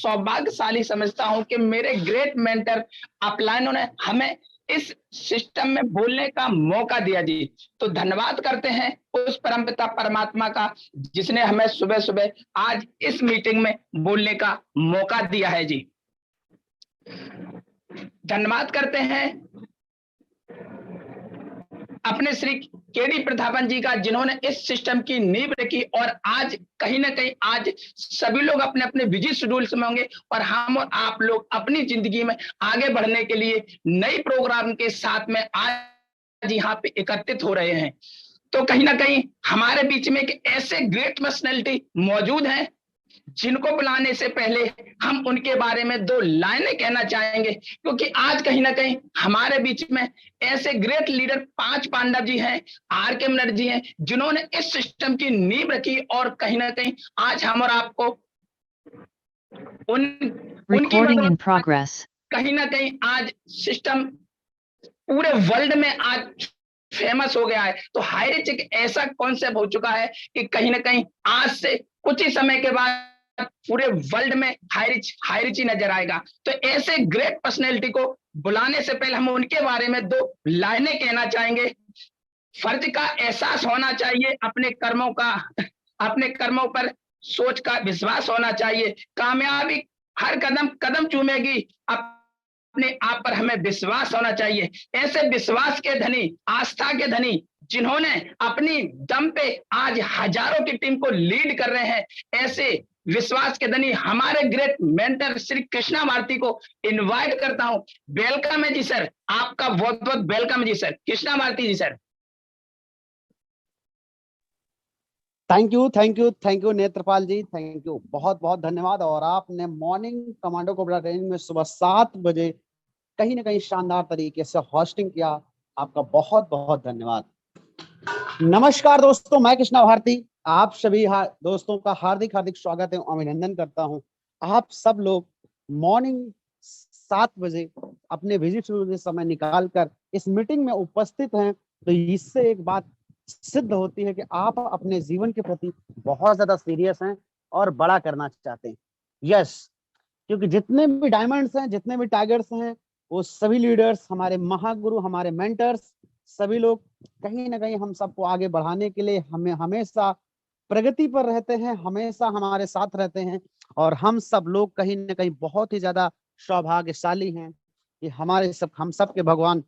सौभाग्यशाली समझता हूं कि मेरे ग्रेट मेंटर अपलाइनों ने हमें इस सिस्टम में बोलने का मौका दिया जी। तो धन्यवाद करते हैं उस परमपिता परमात्मा का जिसने हमें सुबह सुबह आज इस मीटिंग में बोलने का मौका दिया है जी। धन्यवाद करते हैं अपने श्री केडी प्रधावन जी का जिन्होंने इस सिस्टम की नींव रखी और आज कहीं ना कहीं आज सभी लोग अपने अपने बिजी शेड्यूल्स में होंगे और हम और आप लोग अपनी जिंदगी में आगे बढ़ने के लिए नई प्रोग्राम के साथ में आज यहाँ पे एकत्रित हो रहे हैं। तो कहीं ना कहीं हमारे बीच में एक ऐसे ग्रेट पर्सनैलिटी मौजूद हैं जिनको बुलाने से पहले हम उनके बारे में दो लाइनें कहना चाहेंगे, क्योंकि आज कहीं ना कहीं हमारे बीच में ऐसे ग्रेट लीडर 5 पांडव जी हैं, आर के मनर जी हैं, जिन्होंने इस सिस्टम की नींव रखी और कहीं ना कहीं आज हम और आपको उनकी कहीं ना कहीं आज सिस्टम पूरे वर्ल्ड में आज फेमस हो गया है। तो हाईरिच एक ऐसा कॉन्सेप्ट हो चुका है कि कहीं ना कहीं आज से कुछ ही समय के बाद पूरे वर्ल्ड में हाईरिच ही नजर आएगा। तो ऐसे ग्रेट पर्सनैलिटी को बुलाने से पहले हम उनके बारे में दो लाइनें कहना चाहेंगे। फर्ज का एहसास होना चाहिए, अपने कर्मों पर सोच का विश्वास होना चाहिए, कामयाबी हर कदम कदम चूमेगी, अपने आप पर हमें विश्वास होना चाहिए। ऐसे विश्वास के धनी, आस्था के धनी जिन्होंने अपनी दम पे आज हजारों की टीम को लीड कर रहे हैं, ऐसे विश्वास के धनी हमारे ग्रेट मेंटर श्री कृष्णा भारती को इनवाइट करता हूं। वेलकम है जी सर, आपका बहुत बहुत वेलकम है जी sir, Krishna Bharti ji sir. Thank you Netrapal ji, thank you, बहुत बहुत धन्यवाद। और आपने मॉर्निंग कमांडो कोबरा ट्रेनिंग में सुबह 7 बजे कहीं ना कहीं शानदार तरीके से होस्टिंग किया, आपका बहुत बहुत धन्यवाद। नमस्कार दोस्तों, मैं कृष्णा भारती आप सभी दोस्तों का हार्दिक हार्दिक स्वागत है, अभिनंदन करता हूं। आप सब लोग मॉर्निंग 7 बजे अपने बिजी शेड्यूल से समय निकालकर इस मीटिंग में उपस्थित हैं, तो इससे एक बात सिद्ध होती है कि आप अपने जीवन के प्रति बहुत ज्यादा सीरियस हैं और बड़ा करना चाहते हैं। यस, क्योंकि जितने भी डायमंड्स हैं, जितने भी टाइगर्स हैं, वो सभी लीडर्स, हमारे महागुरु, हमारे मेंटर्स, सभी लोग कहीं ना कहीं हम सबको आगे बढ़ाने के लिए हमें हमेशा प्रगति पर रहते हैं, हमेशा हमारे साथ रहते हैं। और हम सब लोग कहीं ना कहीं बहुत ही ज्यादा सौभाग्यशाली हैं कि हम सब के भगवान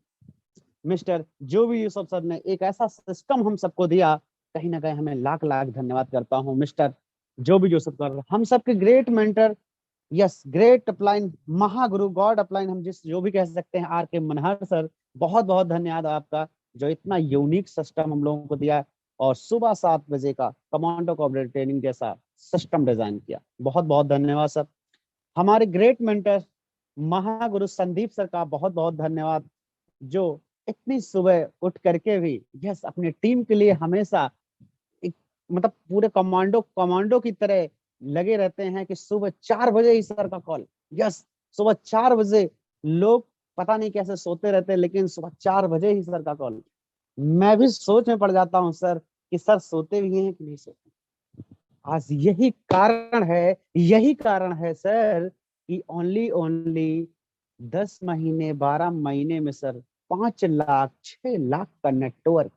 मिस्टर जो भी यूसुफ सर ने एक ऐसा सिस्टम हम सबको दिया, कहीं ना कहीं हमें लाख लाख धन्यवाद करता हूं मिस्टर जो भी यूसुफ सर, हम सबके great mentor, yes great upline, महागुरु, गॉड अपलाइन, हम जो भी कह सकते हैं, आर के मनहर सर, बहुत बहुत धन्यवाद आपका जो इतना यूनिक सिस्टम हम लोगों को दिया और सुबह 7 बजे का कमांडो कोऑपरेटिव ट्रेनिंग जैसा सिस्टम डिजाइन किया, बहुत बहुत धन्यवाद सर। हमारे great mentor Mahaguru Sandeep sir का बहुत बहुत धन्यवाद, जो इतनी सुबह उठ करके भी यस अपनी टीम के लिए हमेशा मतलब पूरे कमांडो की तरह लगे रहते हैं कि सुबह 4 बजे ही सर का कॉल, यस सुबह 4 बजे लोग पता नहीं कैसे सोते रहते हैं, लेकिन सुबह 4 बजे ही सर का कॉल। मैं भी सोच में पड़ जाता हूँ सर कि सर सोते भी हैं कि नहीं सोते। आज यही कारण है सर कि ओनली 10 महीने 12 महीने में सर 5 लाख 6 लाख का नेटवर्क,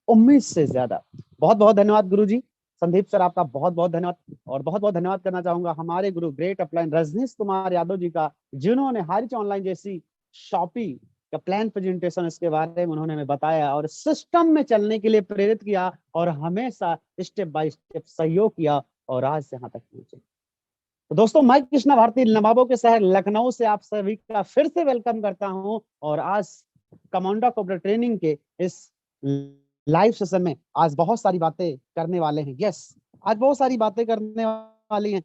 उम्मीद से ज्यादा। बहुत बहुत धन्यवाद गुरु जी, संदीप सर आपका बहुत बहुत धन्यवाद। और बहुत बहुत धन्यवाद करना चाहूंगा हमारे गुरु ग्रेट अपलाइन रजनीश कुमार यादव जी का, जिन्होंने हारिच ऑनलाइन जैसी शॉपिंग का प्लान प्रेजेंटेशन इसके बारे में उन्होंने हमें बताया और सिस्टम में चलने के लिए प्रेरित किया और हमेशा स्टेप बाय स्टेप सहयोग किया और आज यहाँ तक पहुंचे। तो दोस्तों, मैं कृष्णा भारती नवाबों के शहर लखनऊ से आप सभी का फिर से वेलकम करता हूं और आज कमांडो कोऑपरेटिव ट्रेनिंग के इस लाइव सेशन में आज बहुत सारी बातें करने वाले हैं। यस, आज बहुत सारी बातें करने वाली हैं,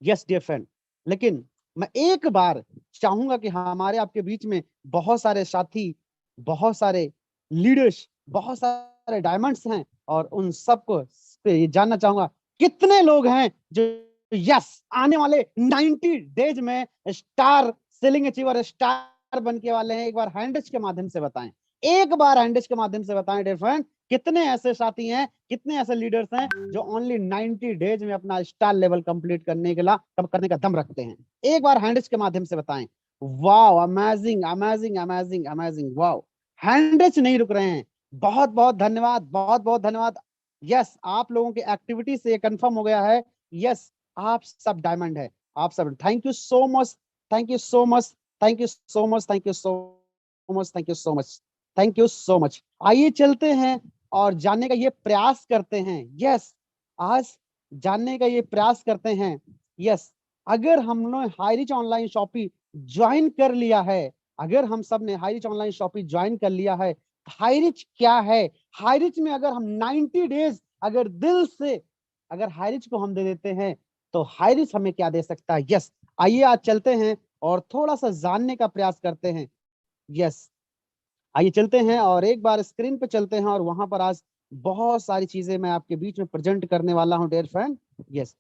यस डियर फ्रेंड। लेकिन मैं एक बार चाहूंगा कि हमारे आपके बीच में बहुत सारे साथी, बहुत सारे लीडर्स, बहुत सारे डायमंड्स हैं और उन सबको ये जानना चाहूंगा कितने लोग हैं जो यस आने वाले 90 डेज में स्टार सेलिंग अचीवर, स्टार बनके वाले हैं। एक बार हैंडज के माध्यम से बताएं, एक बार हैंडज के माध्यम से बताएं डियर फ्रेंड कितने ऐसे साथी हैं, कितने ऐसे लीडर्स हैं जो ओनली 90 डेज में अपना स्टार लेवल कंप्लीट करने का दम रखते हैं? एक बार हैंड्स के माध्यम से बताएं। Wow, amazing amazing amazing amazing, wow, hands नहीं रुक रहे हैं। बहुत बहुत धन्यवाद, बहुत बहुत धन्यवाद। यस, आप लोगों की एक्टिविटी से ये कंफर्म हो गया है। यस, आप सब डायमंड है, आप सब। Thank you so much, thank you so much, thank you so much, thank you so much, thank you so much, thank you so much. आइए चलते हैं और जानने का ये प्रयास करते हैं। यस, आज जानने का ये प्रयास करते हैं। यस, अगर हम लोग हाईरिच ऑनलाइन शॉपिंग ज्वाइन कर लिया है, अगर हम सब ने हाईरिच ऑनलाइन शॉपिंग ज्वाइन कर लिया है, हाईरिच क्या है? हाईरिच में अगर हम 90 डेज अगर दिल से अगर हाईरिच को हम दे देते हैं, तो हाईरिच हमें क्या दे सकता है? यस, आइए आज चलते हैं और थोड़ा सा जानने का प्रयास करते हैं। यस, आइए चलते हैं और एक बार स्क्रीन पे चलते हैं और वहां पर आज बहुत सारी चीजें मैं आपके बीच में प्रेजेंट करने वाला हूं डियर फ्रेंड। यस,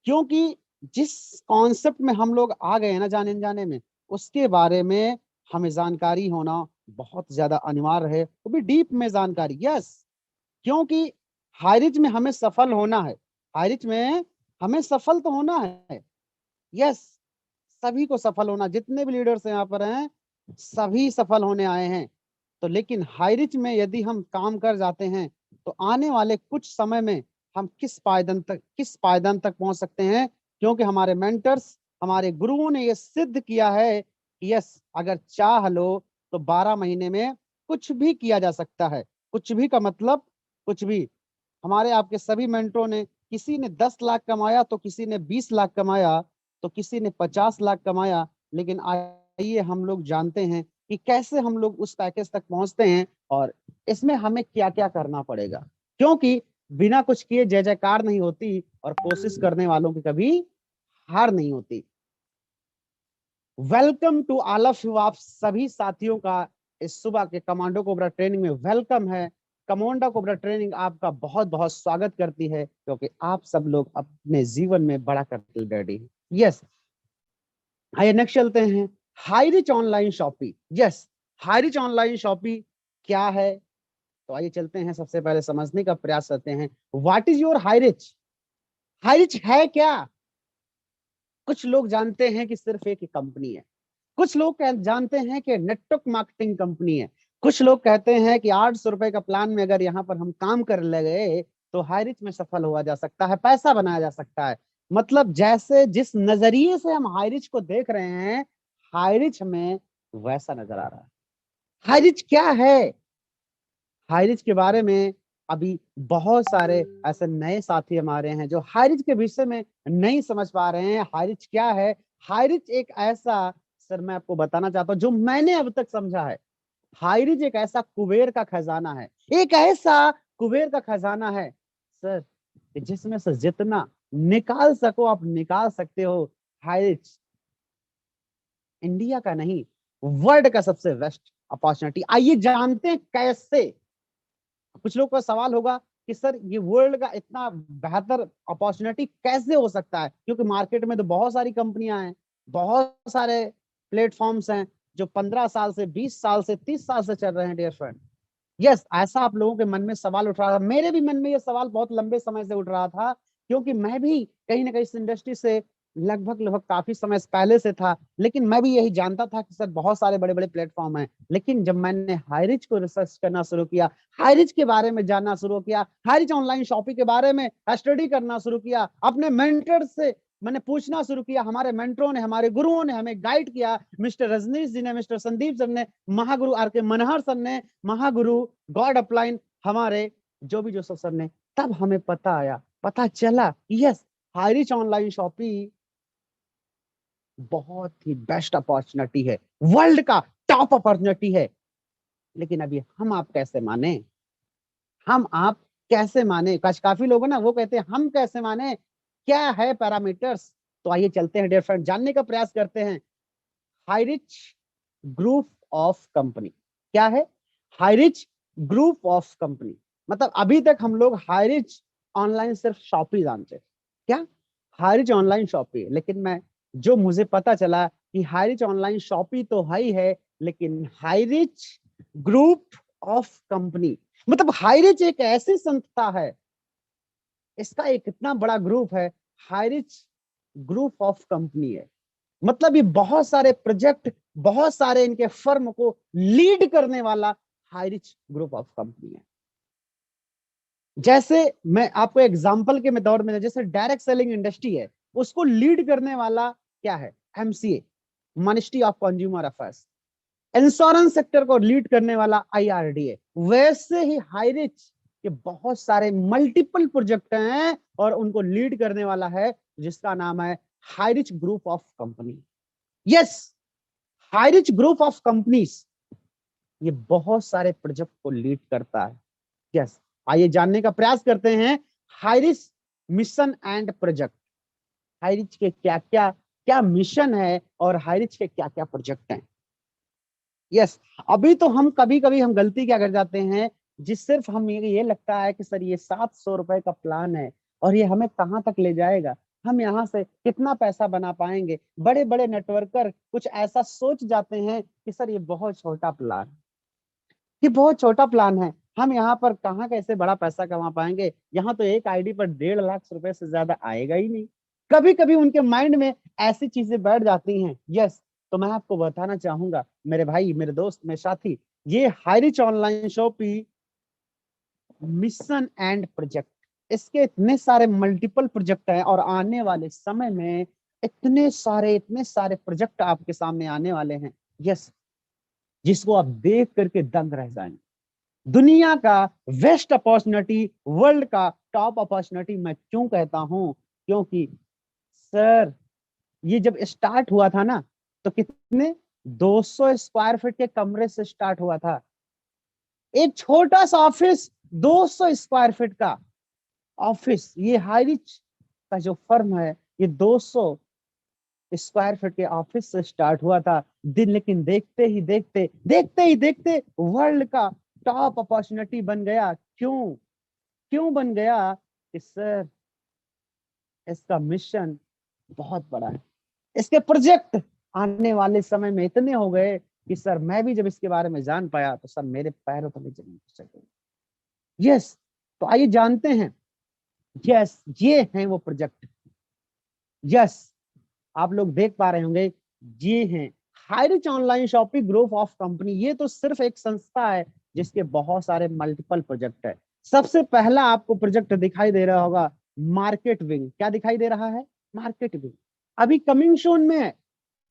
क्योंकि जिस कॉन्सेप्ट में हम लोग आ गए हैं ना जाने अनजाने में, उसके बारे में हमें जानकारी होना बहुत ज्यादा अनिवार्य है, वो भी डीप में जानकारी। यस, क्योंकि हाइरिच में हमें सफल होना है, हाइरिच में हमें सफल तो होना है। यस, सभी को सफल होना, जितने भी लीडर्स यहाँ पर हैं सभी सफल होने आए हैं। तो लेकिन हाईरिच में यदि हम काम कर जाते हैं, तो आने वाले कुछ समय में हम किस पायदान तक पहुंच सकते हैं? क्योंकि हमारे मेंटर्स, हमारे गुरुओं ने ये सिद्ध किया है कि यस, अगर चाह लो तो 12 महीने में कुछ भी किया जा सकता है। कुछ भी का मतलब कुछ भी। हमारे आपके सभी मेंटरों ने, किसी ने 10 लाख कमाया, तो किसी ने 20 लाख कमाया, तो किसी ने 50 लाख कमाया। लेकिन आइए हम लोग जानते हैं कि कैसे हम लोग उस पैकेज तक पहुंचते हैं और इसमें हमें क्या क्या करना पड़ेगा। क्योंकि बिना कुछ किए जय जयकार नहीं होती और कोशिश करने वालों की कभी हार नहीं होती। Welcome to all of you, आप सभी साथियों का इस सुबह के कमांडो कोबरा ट्रेनिंग में वेलकम है। कमांडो कोबरा ट्रेनिंग आपका बहुत बहुत स्वागत करती है, क्योंकि आप सब लोग अपने जीवन में बड़ा करने रेडी हैं। यस, आइए नेक्स्ट चलते हैं। Highrich online shopping. Yes, Highrich online shopping क्या है? तो आइए चलते हैं, सबसे पहले समझने का प्रयास करते हैं। What is your Highrich? Highrich है क्या? कुछ लोग जानते हैं कि सिर्फ एक कंपनी है, कुछ लोग जानते हैं कि नेटवर्क मार्केटिंग कंपनी है, कुछ लोग कहते हैं कि 800 रुपए का प्लान में अगर यहाँ पर हम काम कर ले गए तो हाईरिच में सफल हुआ जा सकता है, पैसा बनाया जा सकता है। मतलब जैसे जिस नजरिए से हम हाईरिच को देख रहे हैं, हाईरिच में वैसा नजर आ रहा है। हाईरिच क्या है? हाईरिच के बारे में अभी बहुत सारे ऐसे नए साथी हमारे हैं जो हाईरिच के विषय में नहीं समझ पा रहे हैं। हाईरिच क्या है? हाईरिच एक ऐसा, सर मैं आपको बताना चाहता हूँ जो मैंने अब तक समझा है। हाईरिच एक ऐसा कुबेर का खजाना है, एक ऐसा कुबेर का खजाना है सर, कि जिसमें से जितना निकाल सको आप निकाल सकते हो। हाईरिच इंडिया का नहीं, वर्ल्ड का सबसे बेस्ट अपॉर्चुनिटी। आइए जानते हैं कैसे। कुछ लोग का सवाल होगा कि सर ये वर्ल्ड का इतना बेहतर अपॉर्चुनिटी कैसे हो सकता है? क्योंकि मार्केट में तो बहुत सारी कंपनियां हैं, बहुत सारे प्लेटफॉर्म्स हैं जो 15 साल से, 20 साल से, 30 साल से चल रहे हैं डियर फ्रेंड। यस, ऐसा आप लोगों के मन में सवाल उठ रहा था, मेरे भी मन में ये सवाल बहुत लंबे समय से उठ रहा था, क्योंकि मैं भी कहीं ना कहीं इस इंडस्ट्री से लगभग लगभग काफी समय पहले से था। लेकिन मैं भी यही जानता था कि सर बहुत सारे बड़े बड़े प्लेटफॉर्म हैं। लेकिन जब मैंने हाईरिच को रिसर्च करना शुरू किया, हाईरिच के बारे में जानना शुरू किया, हाईरिच ऑनलाइन शॉपिंग के बारे में स्टडी करना शुरू किया, अपने मेंटर से मैंने पूछना शुरू किया, हमारे मेंटरों ने, हमारे गुरुओं ने हमें गाइड किया, मिस्टर रजनीश जी ने, मिस्टर संदीप सर ने, महागुरु आर के मनहर सर ने, महागुरु गॉड अपलाइन हमारे जो सर ने, तब हमें पता चला यस, हाईरिच ऑनलाइन शॉपिंग बहुत ही बेस्ट अपॉर्चुनिटी है, वर्ल्ड का टॉप अपॉर्चुनिटी है। लेकिन अभी हम आप कैसे माने? हम आप कैसे माने? काफी लोग ना वो कहते हैं हम कैसे माने, क्या है पैरामीटर्स? तो आइए चलते हैं डियर फ्रेंड, जानने का प्रयास करते हैं। हाईरिच ग्रुप ऑफ कंपनी क्या है? हाईरिच ग्रुप ऑफ कंपनी मतलब अभी तक हम लोग हाईरिच ऑनलाइन सिर्फ शॉपी जानते हैं। क्या? HiRich online shoppe. लेकिन मैं जो मुझे पता चला कि हाईरिच ऑनलाइन शॉपी तो है ही है, लेकिन हाईरिच ग्रुप ऑफ कंपनी, मतलब हाईरिच एक ऐसी संस्था है, इसका एक इतना बड़ा ग्रुप है, हाईरिच ग्रुप ऑफ कंपनी है। मतलब ये बहुत सारे प्रोजेक्ट, बहुत सारे इनके फर्म को लीड करने वाला हाईरिच ग्रुप ऑफ कंपनी है। जैसे मैं आपको एग्जांपल के में दौर में, जैसे डायरेक्ट सेलिंग इंडस्ट्री है, उसको लीड करने वाला क्या है? MCA, ministry of consumer affairs. Insurance sector को लीड करने वाला आईआरडीए। वैसे ही हाईरिच के बहुत सारे मल्टीपल प्रोजेक्ट हैं और उनको लीड करने वाला है जिसका नाम है Highrich group of company. Yes, Highrich group of companies ये बहुत सारे प्रोजेक्ट को लीड करता है। यस, आइए जानने का प्रयास करते हैं Highrich mission and project. Highrich के क्या क्या क्या मिशन है और हाईरिच के क्या क्या प्रोजेक्ट हैं। यस, अभी तो हम कभी कभी हम गलती क्या कर जाते हैं, जिस सिर्फ हम ये लगता है कि सर ये 700 रुपए का प्लान है और ये हमें कहाँ तक ले जाएगा, हम यहाँ से कितना पैसा बना पाएंगे। बड़े बड़े नेटवर्कर कुछ ऐसा सोच जाते हैं कि सर ये बहुत छोटा प्लान, ये बहुत छोटा प्लान है, हम यहाँ पर कहाँ कैसे बड़ा पैसा कमा पाएंगे, यहाँ तो एक आईडी पर 1.5 लाख रुपए से ज्यादा आएगा ही नहीं। कभी कभी उनके माइंड में ऐसी चीजें बैठ जाती हैं। यस, तो मैं आपको बताना चाहूंगा मेरे भाई, मेरे दोस्त, मेरे साथी, ये Highrich online shopping mission and project, इसके इतने सारे मल्टीपल प्रोजेक्ट हैं और आने वाले समय में इतने सारे प्रोजेक्ट आपके सामने आने वाले हैं। यस, जिसको आप देख करके दंग रह जाएंगे। दुनिया का बेस्ट अपॉर्चुनिटी, वर्ल्ड का टॉप अपॉर्चुनिटी मैं क्यों कहता हूं? क्योंकि सर ये जब स्टार्ट हुआ था ना, तो कितने 200 स्क्वायर फीट के कमरे से स्टार्ट हुआ था। एक छोटा सा ऑफिस, 200 स्क्वायर फीट का ऑफिस, ये हाईरिच का जो फर्म है, ये 200 स्क्वायर फीट के ऑफिस से स्टार्ट हुआ था दिन। लेकिन देखते ही देखते वर्ल्ड का टॉप अपॉर्चुनिटी बन गया। क्यों? क्यों बन गया? कि सर इसका मिशन बहुत बड़ा है, इसके प्रोजेक्ट आने वाले समय में इतने हो गए कि सर मैं भी जब इसके बारे में जान पाया तो सर मेरे पैरों तले जमीन खिसक गई। यस, तो आइए जानते हैं। यस, ये हैं वो प्रोजेक्ट। यस, आप लोग देख पा रहे होंगे, ये हैं Highrich online shopping group of company. ये तो सिर्फ एक संस्था है जिसके बहुत सारे मल्टीपल प्रोजेक्ट है। सबसे पहला आपको प्रोजेक्ट दिखाई दे रहा होगा मार्केट विंग। क्या दिखाई दे रहा है? मार्केट विंग अभी कमिंग सून में है।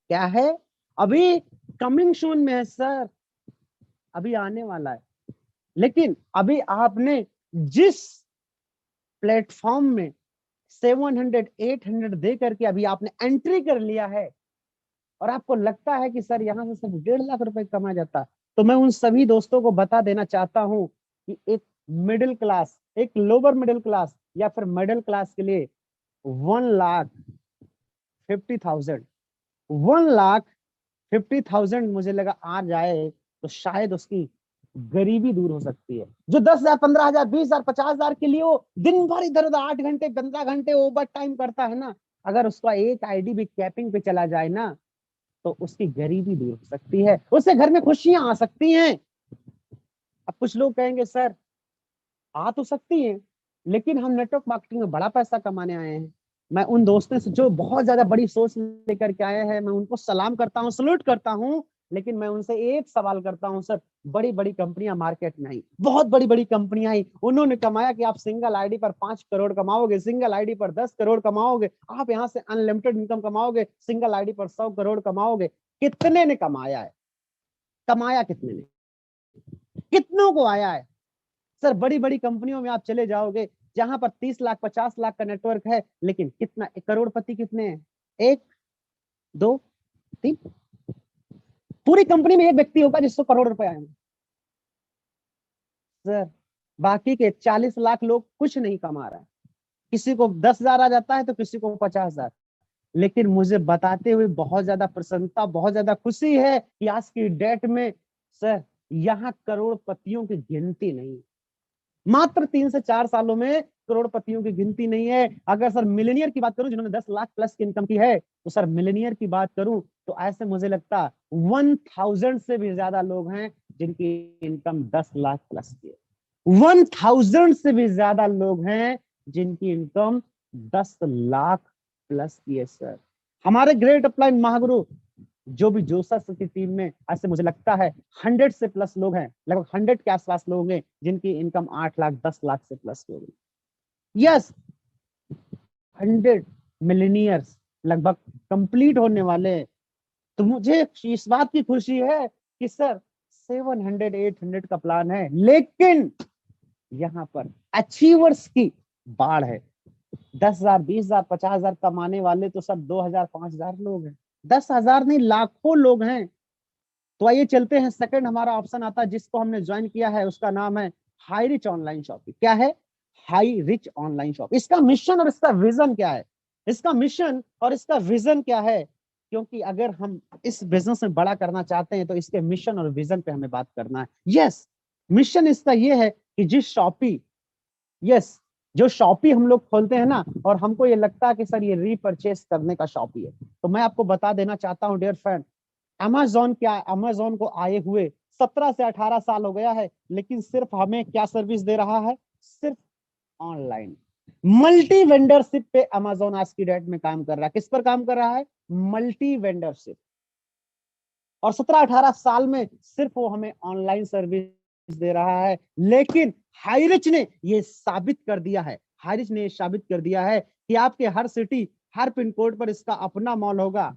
क्या है? अभी कमिंग सून में है सर, अभी आने वाला है। लेकिन अभी आपने जिस प्लेटफॉर्म में 700 800 दे करके अभी आपने एंट्री कर लिया है और आपको लगता है कि सर यहाँ से सिर्फ 1.5 लाख रुपए कमा जाता, तो मैं उन सभी दोस्तों को बता देना चाहता हूँ कि एक मिडिल क्लास, एक लोअर मिडिल क्लास या फिर मिडिल क्लास के लिए 1,50,000 1,50,000 मुझे लगा आ जाए तो शायद उसकी गरीबी दूर हो सकती है। जो 10,000 15,000 20,000 50,000 के लिए वो दिन भर इधर उधर 8 घंटे 15 घंटे ओवर टाइम करता है ना, अगर उसका एक आईडी भी कैपिंग पे चला जाए ना, तो उसकी गरीबी दूर हो सकती है, उससे घर में खुशियां आ सकती हैं। अब कुछ लोग कहेंगे सर आ तो सकती हैं, लेकिन हम नेटवर्क मार्केटिंग में बड़ा पैसा कमाने आए हैं। मैं उन दोस्तों से जो बहुत ज्यादा बड़ी सोच लेकर के आए हैं, मैं उनको सलाम करता हूँ, सल्यूट करता हूँ। लेकिन मैं उनसे एक सवाल करता हूँ, सर बड़ी बड़ी कंपनियां मार्केट में आई, बहुत बड़ी बड़ी कंपनियां आई, उन्होंने कमाया कि आप सिंगल आईडी पर 5 करोड़ कमाओगे, सिंगल आईडी पर 10 करोड़ कमाओगे, आप यहाँ से अनलिमिटेड इनकम कमाओगे, सिंगल आईडी पर 100 करोड़ कमाओगे। कितने ने कमाया है? कमाया कितने ने? कितनों को आया है? सर बड़ी बड़ी कंपनियों में आप चले जाओगे जहां पर 30 लाख 50 लाख का नेटवर्क है, लेकिन कितना करोड़पति कितने हैं? 1 2 3, पूरी कंपनी में एक व्यक्ति होगा जिसको करोड़ रुपए आएंगे। सर बाकी के 40 लाख लोग कुछ नहीं कमा रहा है। किसी को 10,000 आ जाता है तो किसी को 50,000। लेकिन मुझे बताते हुए बहुत ज्यादा प्रसन्नता, बहुत ज्यादा खुशी है कि आज की डेट में सर यहाँ करोड़पतियों की गिनती नहीं, मात्र 3 से 4 सालों में करोड़पतियों की गिनती नहीं है। अगर सर मिलेनियर की बात करूं जिन्होंने 10 लाख प्लस की इनकम की है, तो सर मिलेनियर की बात करूं तो ऐसे मुझे लगता 1000 से भी ज्यादा लोग हैं जिनकी इनकम 10 लाख प्लस की है। 1000 से भी ज्यादा लोग हैं जिनकी इनकम 10 लाख प्लस की है सर। हमारे ग्रेट अपलाइन महागुरु जो भी जोसा सर की टीम में ऐसे मुझे लगता है 100 से प्लस लोग हैं, लगभग 100 के आसपास लोग हैं जिनकी इनकम 8 लाख 10 लाख से प्लस की होगी। यस, 100 मिलीनियर्स लगभग कंप्लीट होने वाले हैं। तो मुझे इस बात की खुशी है कि सर 700 800 का प्लान है, लेकिन यहाँ पर अचीवर्स की बाढ़ है। 10,000 20,000 50,000 कमाने वाले तो सब 2,000 5,000 लोग हैं, 10,000 नहीं लाखों लोग हैं। तो आइए चलते हैं, सेकंड हमारा ऑप्शन आता है जिसको हमने ज्वाइन किया है, उसका नाम है हाई रिच ऑनलाइन शॉपिंग। क्या है? High rich online shopping. इसका मिशन और इसका विजन क्या है? इसका मिशन और इसका विजन क्या है? क्योंकि अगर हम इस बिजनेस में बड़ा करना चाहते हैं तो इसके मिशन और विजन पे हमें बात करना है। यस, मिशन इसका ये है कि जिस शॉपी, यस, जो शॉपी हम लोग खोलते हैं ना, और हमको ये लगता है कि सर ये रीपरचेस करने का शॉपी है, तो मैं आपको बता देना चाहता हूं डियर फ्रेंड, अमेजोन क्या, अमेजोन को आए हुए 17 से 18 साल हो गया है, लेकिन सिर्फ हमें क्या सर्विस दे रहा है? सिर्फ ऑनलाइन मल्टी वेंडरशिप पे अमेजोन आज की डेट में काम कर रहा है। किस पर काम कर रहा है? मल्टी वेंडरशिप। और 17-18 साल में सिर्फ वो हमें ऑनलाइन सर्विस दे रहा है। लेकिन हाईरिच ने ये साबित कर दिया है, हाईरिच ने ये साबित कर दिया है कि आपके हर सिटी, हर पिन कोड पर इसका अपना मॉल होगा।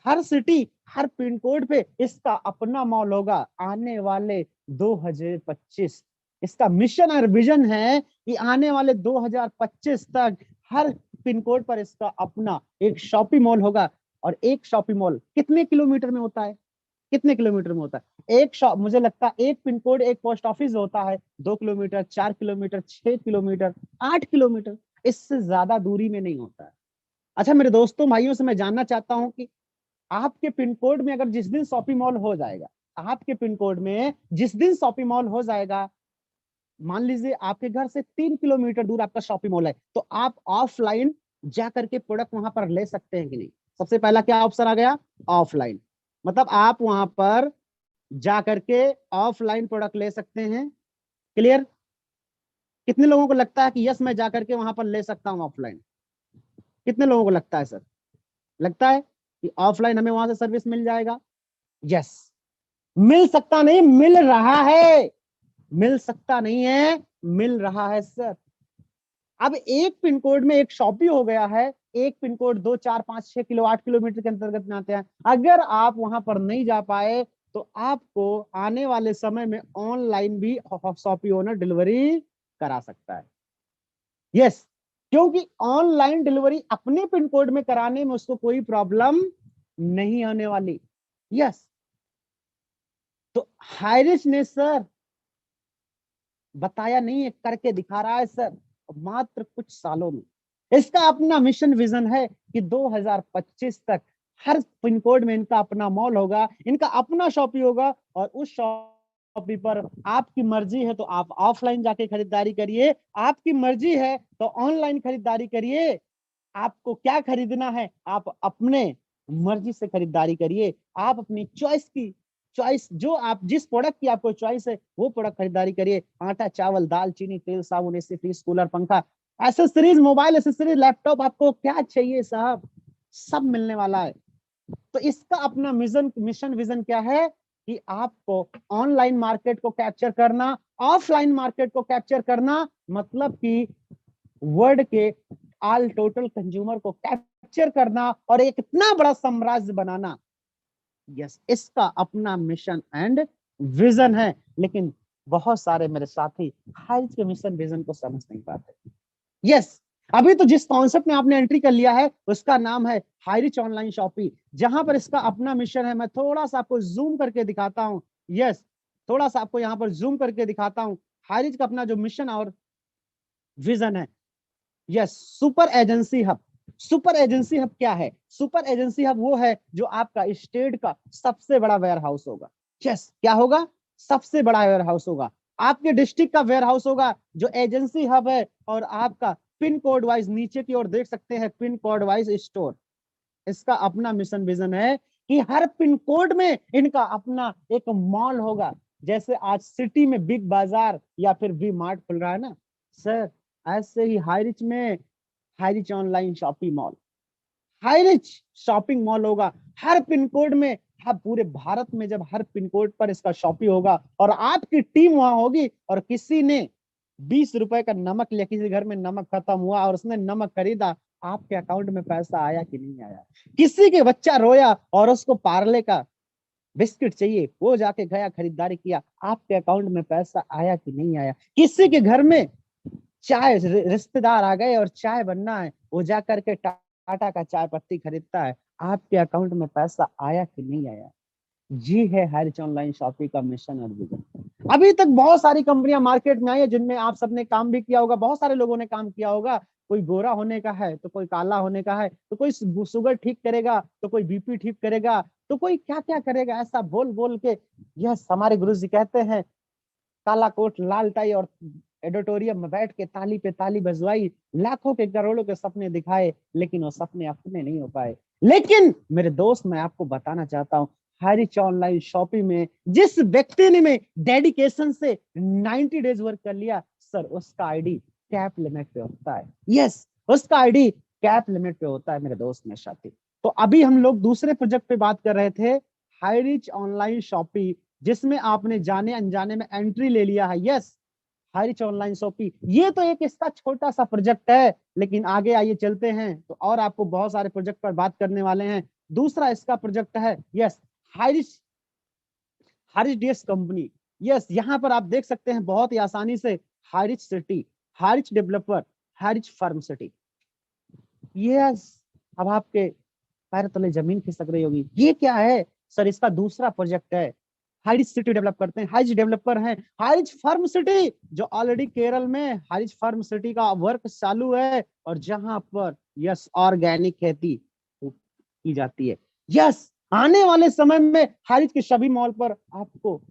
हर सिटी, हर पिन कोड पे इसका अपना मॉल होगा। आने वाले 2025 इसका मिशन और विजन है कि आने वाले 2025 तक हर पिन कोड पर इसका अपना एक शॉपिंग मॉल होगा। और एक शॉपिंग मॉल कितने किलोमीटर में होता है? कितने किलोमीटर में होता है एक शॉप? मुझे लगता है एक पिन कोड एक पोस्ट ऑफिस होता है 2 किलोमीटर, 4 किलोमीटर, 6 किलोमीटर, 8 किलोमीटर, इससे ज्यादा दूरी में नहीं होता है। अच्छा मेरे दोस्तों भाइयों से मैं जानना चाहता हूं कि आपके पिन कोड में अगर जिस दिन शॉपिंग मॉल हो जाएगा, आपके पिन कोड में जिस दिन शॉपिंग मॉल हो जाएगा, मान लीजिए आपके घर से 3 किलोमीटर दूर आपका शॉपिंग मॉल है, तो आप ऑफलाइन जा करके प्रोडक्ट वहां पर ले सकते हैं कि नहीं? सबसे पहला क्या ऑप्शन आ गया? ऑफलाइन। मतलब आप वहां पर जा करके ऑफलाइन प्रोडक्ट ले सकते हैं। क्लियर? कितने लोगों को लगता है कि यस मैं जा करके वहां पर ले सकता हूं ऑफलाइन? कितने लोगों को लगता है सर? लगता है कि ऑफलाइन हमें वहां से सर्विस मिल जाएगा? यस, मिल सकता नहीं, मिल रहा है। मिल सकता नहीं है, मिल रहा है सर। अब एक पिन कोड में एक शॉपी हो गया है, एक पिन कोड 2 4 5 6 किलो 8 किलोमीटर के अंतर्गत में आते हैं। अगर आप वहां पर नहीं जा पाए तो आपको आने वाले समय में ऑनलाइन भी शॉपी ओनर डिलीवरी करा सकता है। यस, क्योंकि ऑनलाइन डिलीवरी अपने पिन कोड में कराने में उसको कोई प्रॉब्लम नहीं आने वाली। यस, तो हाईरिच ने सर बताया नहीं है, करके दिखा रहा है सर मात्र कुछ सालों में। इसका अपना मिशन विजन है कि 2025 तक हर पिन कोड में इनका अपना मॉल होगा, इनका अपना शॉपी होगा। और उस शॉपी पर आपकी मर्जी है तो आप ऑफलाइन जाके खरीदारी करिए, आपकी मर्जी है तो ऑनलाइन खरीदारी करिए। आपको क्या खरीदना है आप अपने मर्जी से खरीदारी करिए। आप अपनी चॉइस की, चॉइस जो आप जिस प्रोडक्ट की आपको चॉइस है वो प्रोडक्ट खरीदारी करिए। आटा, चावल, दाल, चीनी, तेल, साबुन, एसी, फ्रिज, कूलर, पंखा, एसेसरीज, मोबाइल एसेसरीज, लैपटॉप, आपको क्या चाहिए साहब सब मिलने वाला है। तो इसका अपना मिशन विजन क्या है कि आपको ऑनलाइन मार्केट को कैप्चर करना, ऑफलाइन मार्केट को कैप्चर करना, मतलब कि वर्ल्ड के ऑल टोटल कंज्यूमर को कैप्चर करना और एक इतना बड़ा साम्राज्य बनाना। यस, इसका अपना मिशन एंड विजन है। लेकिन बहुत सारे मेरे साथी हाइज के मिशन विजन को समझ नहीं पाते। यस, अभी तो जिस कॉन्सेप्ट में आपने एंट्री कर लिया है उसका नाम है हाईरिच ऑनलाइन शॉपिंग, जहां पर इसका अपना मिशन है। मैं थोड़ा सा आपको जूम करके दिखाता हूं। यस, थोड़ा सा आपको यहां पर जूम करके दिखाता हूं। हाईरिच का अपना जो मिशन और विजन है। Yes, super agency hub. Super agency hub क्या है? सुपर एजेंसी हब वो है जो आपका स्टेट का सबसे बड़ा वेयर हाउस होगा। यस, क्या होगा? सबसे बड़ा वेयर हाउस होगा, आपके डिस्ट्रिक्ट का वेयर हाउस होगा जो एजेंसी हब है। और आपका पिन कोड वाइज नीचे की ओर देख सकते हैं, पिन कोड वाइज स्टोर। इसका अपना मिशन विजन है कि हर पिन कोड में इनका अपना एक मॉल होगा। जैसे आज सिटी में बिग बाजार या फिर वी मार्ट खुल रहा है ना सर, ऐसे ही हाईरिच में Highrich online shopping mall, Highrich shopping mall होगा हर पिन कोड में। हर पूरे भारत में जब हर पिन कोड पर इसका शॉपिंग होगा और आपकी टीम वहां होगी, और किसी ने 20 रुपए का नमक लिया, किसी घर में नमक खत्म हुआ और उसने नमक खरीदा, आपके अकाउंट में पैसा आया कि नहीं आया? किसी के बच्चा रोया और उसको पार्ले का बिस्किट चाहिए, वो जाके गया खरीदारी किया, आपके अकाउंट में पैसा आया कि नहीं आया? किसी के घर में चाय, रिश्तेदार आ गए और चाय बनना है, वो जा करके टाटा का चाय पत्ती खरीदता है, आपके अकाउंट में पैसा आया कि नहीं आया? जी है हाईरिच ऑनलाइन शॉपिंग का मिशन और विजन। अभी तक बहुत सारी कंपनियां मार्केट में आई है जिनमें आप सबने काम भी किया होगा, बहुत सारे लोगों ने काम किया होगा। कोई गोरा होने का है तो कोई काला होने का है, तो कोई शुगर ठीक करेगा, तो कोई बीपी ठीक करेगा, तो कोई क्या क्या करेगा, ऐसा बोल बोल के। यस, हमारे गुरु जी कहते हैं काला कोट लाल टाई और एडिटोरियम में बैठ के ताली पे ताली बजवाई, लाखों के करोड़ों के सपने दिखाए, लेकिन वो सपने अपने नहीं हो पाए। लेकिन मेरे दोस्त, मैं आपको बताना चाहता हूँ, हाईरिच ऑनलाइन शॉपिंग में जिस व्यक्ति ने में डेडिकेशन से 90 डेज वर्क कर लिया सर, उसका आईडी कैप लिमिट पे होता है। यस, उसका आईडी कैप लिमिट पे होता है मेरे दोस्त, मेरे साथी। तो अभी हम लोग दूसरे प्रोजेक्ट पे बात कर रहे थे, हाईरिच ऑनलाइन शॉपिंग, जिसमें आपने जाने अनजाने में एंट्री ले लिया है। यस, हाईरिच ऑनलाइन शॉपिंग, ये तो एक इसका छोटा सा प्रोजेक्ट है, लेकिन आगे आइए चलते हैं तो और आपको बहुत सारे प्रोजेक्ट पर बात करने वाले हैं। दूसरा इसका प्रोजेक्ट है yes Highrich, Highrich DS company. Yes, यहाँ पर आप देख सकते हैं बहुत ही आसानी से HiRich city, HiRich developer, HiRich farm city. Yes, अब आपके पैर तले जमीन खिसक रही होगी, ये क्या है सर? इसका दूसरा प्रोजेक्ट है, हाईरिच सिटी डेवलप करते हैं, हाईरिच डेवलपर हैं, हाईरिच फार्म सिटी, जो ऑलरेडी केरल में हाईरिच फार्म सिटी का वर्क चालू है, और जहां पर यस ऑर्गेनिक खेती की जाती है। यस, आने वाले समय में हाईरिच के सभी मॉल पर आपको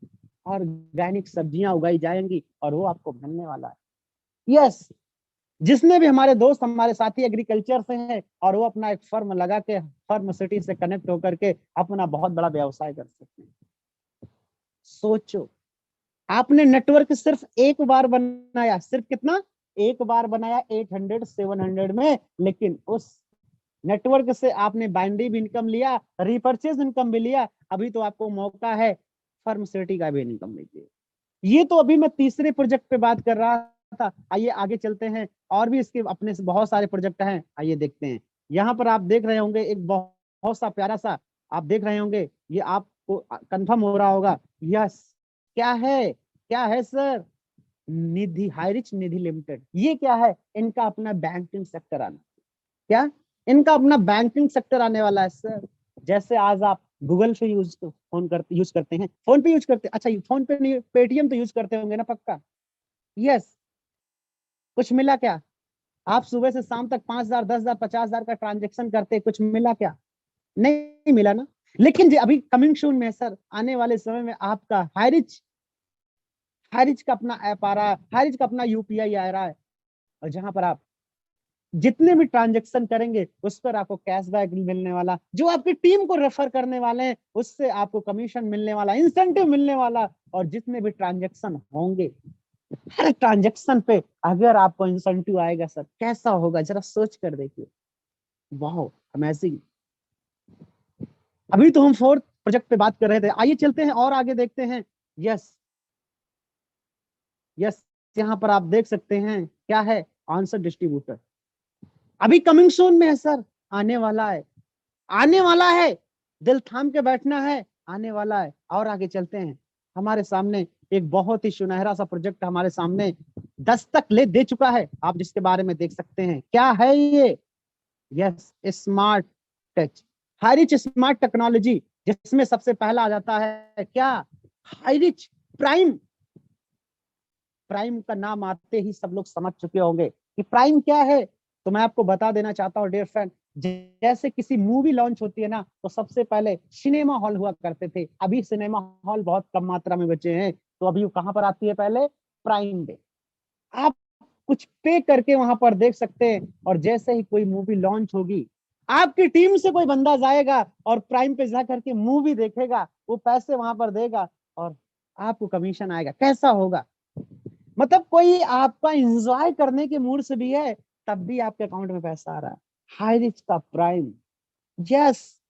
ऑर्गेनिक सब्जियां उगाई जाएंगी और वो आपको मिलने वाला है। यस, जिसने भी हमारे दोस्त, हमारे साथी एग्रीकल्चर से हैं और वो अपना एक फर्म लगा के फार्म सिटी से कनेक्ट होकर के अपना बहुत बड़ा व्यवसाय कर सकते हैं। सोचो, आपने नेटवर्क सिर्फ एक बार बनाया, सिर्फ कितना? एक बार बनाया 800 700 में, लेकिन उस नेटवर्क से आपने बाइंडिंग भी इनकम लिया, रिपर्चेज इनकम भी लिया, अभी तो आपको मौका है फार्म सिटी का भी इनकम लीजिए। ये तो अभी मैं तीसरे प्रोजेक्ट पे बात कर रहा था, आइए आगे चलते हैं, और भी इसके अपने से बहुत सारे प्रोजेक्ट हैं, आइए देखते हैं। यहाँ पर आप देख रहे होंगे एक बहुत सा प्यारा सा, आप देख रहे होंगे, ये आपको कंफर्म हो रहा होगा। यस, क्या है, क्या है सर? निधि, हाईरिच निधि लिमिटेड। ये क्या है? इनका अपना बैंकिंग सेक्टर आना, क्या इनका अपना बैंकिंग सेक्टर आने वाला है सर। जैसे आज आप गूगल पे यूज करते हैं, फोन पे यूज करते हैं, अच्छा फोन पे नहीं, पेटीएम तो यूज करते होंगे ना पक्का। यस, कुछ मिला क्या? आप सुबह से शाम तक 5,000 10,000 50,000 का ट्रांजेक्शन करते, कुछ मिला क्या? नहीं मिला ना। लेकिन अभी कमिंग सून में सर, आने वाले समय में आपका हाईरिच, हाईरिच का अपना ऐप आ रहा है, हाईरिच का अपना यूपीआई आ रहा है, और जहां पर आप जितने भी ट्रांजेक्शन करेंगे उस पर आपको कैशबैक मिलने वाला, जो आपकी टीम को रेफर करने वाले हैं उससे आपको कमीशन मिलने वाला, इंसेंटिव मिलने वाला, और जितने भी ट्रांजेक्शन होंगे हर ट्रांजेक्शन पे अगर आपको इंसेंटिव आएगा सर, कैसा होगा जरा सोच कर देखिए। वाह, अमेजिंग। अभी तो हम फोर्थ प्रोजेक्ट पे बात कर रहे थे, आइए चलते हैं और आगे देखते हैं। यस, यस, यहाँ पर आप देख सकते हैं क्या है, आंसर डिस्ट्रीब्यूटर। अभी कमिंग सून में है सर, आने वाला है, आने वाला है, दिल थाम के बैठना है, आने वाला है। और आगे चलते हैं, हमारे सामने एक बहुत ही सुनहरा सा प्रोजेक्ट हमारे सामने दस्तक ले दे चुका है, आप जिसके बारे में देख सकते हैं, क्या है ये? Yes, smart touch, Highrich smart technology, जिसमें सबसे पहला आ जाता है क्या? Highrich prime. प्राइम का नाम आते ही सब लोग समझ चुके होंगे कि प्राइम क्या है। तो मैं आपको बता देना चाहता हूँ डियर फ्रेंड, जैसे किसी मूवी लॉन्च होती है ना, तो सबसे पहले सिनेमा हॉल हुआ करते थे, अभी सिनेमा हॉल बहुत कम मात्रा में बचे हैं, तो अभी कहां पर आती है? पहले प्राइम पे आप कुछ पे करके वहां पर देख सकते हैं, और जैसे ही कोई मूवी लॉन्च होगी, आपकी टीम से कोई बंदा जाएगा और प्राइम पे जा करके मूवी देखेगा, वो पैसे वहां पर देगा, और आपको कमीशन आएगा। कैसा होगा? मतलब कोई आपका एंजॉय करने के मूड से भी है, तब भी आपके अकाउंट में पैसा आ रहा है। हाई रिच का प्राइम, यस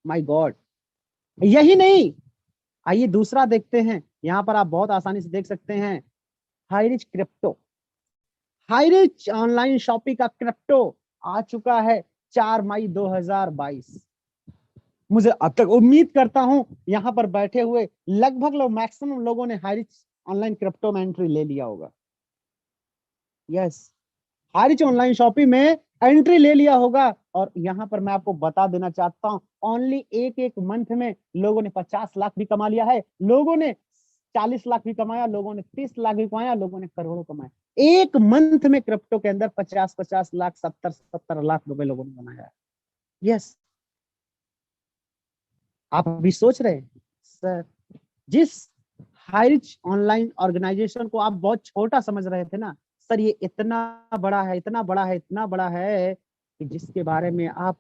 माय गॉड। यही नहीं, आइए दूसरा देखते हैं। यहां पर आप बहुत आसानी से देख सकते हैं, high rich crypto. High rich online shopping का क्रिप्टो आ चुका है 4 मई 2022। मुझे अब तक उम्मीद करता हूं यहां पर बैठे हुए लगभग लोग, मैक्सिमम लोगों ने हाई रिच ऑनलाइन क्रिप्टो में एंट्री ले लिया होगा। Yes, high rich online shopping में एंट्री ले लिया होगा। और यहां पर मैं आपको बता देना चाहता हूं, ओनली एक एक मंथ में लोगों ने 50 लाख भी कमा लिया है, लोगों ने 40 लाख भी कमाया, लोगों ने 30 लाख भी कमाया, लोगों ने करोड़ों कमाया। एक मंथ में क्रिप्टो के अंदर 50-50 लाख, 70-70 लाख रुपए लोगों ने बनाया है। यस, आप अभी सोच रहे हैं सर, जिस हाई रिच ऑनलाइन ऑर्गेनाइजेशन को आप बहुत छोटा समझ रहे थे ना सर, ये इतना बड़ा है, इतना बड़ा है, इतना बड़ा है कि जिसके बारे में आप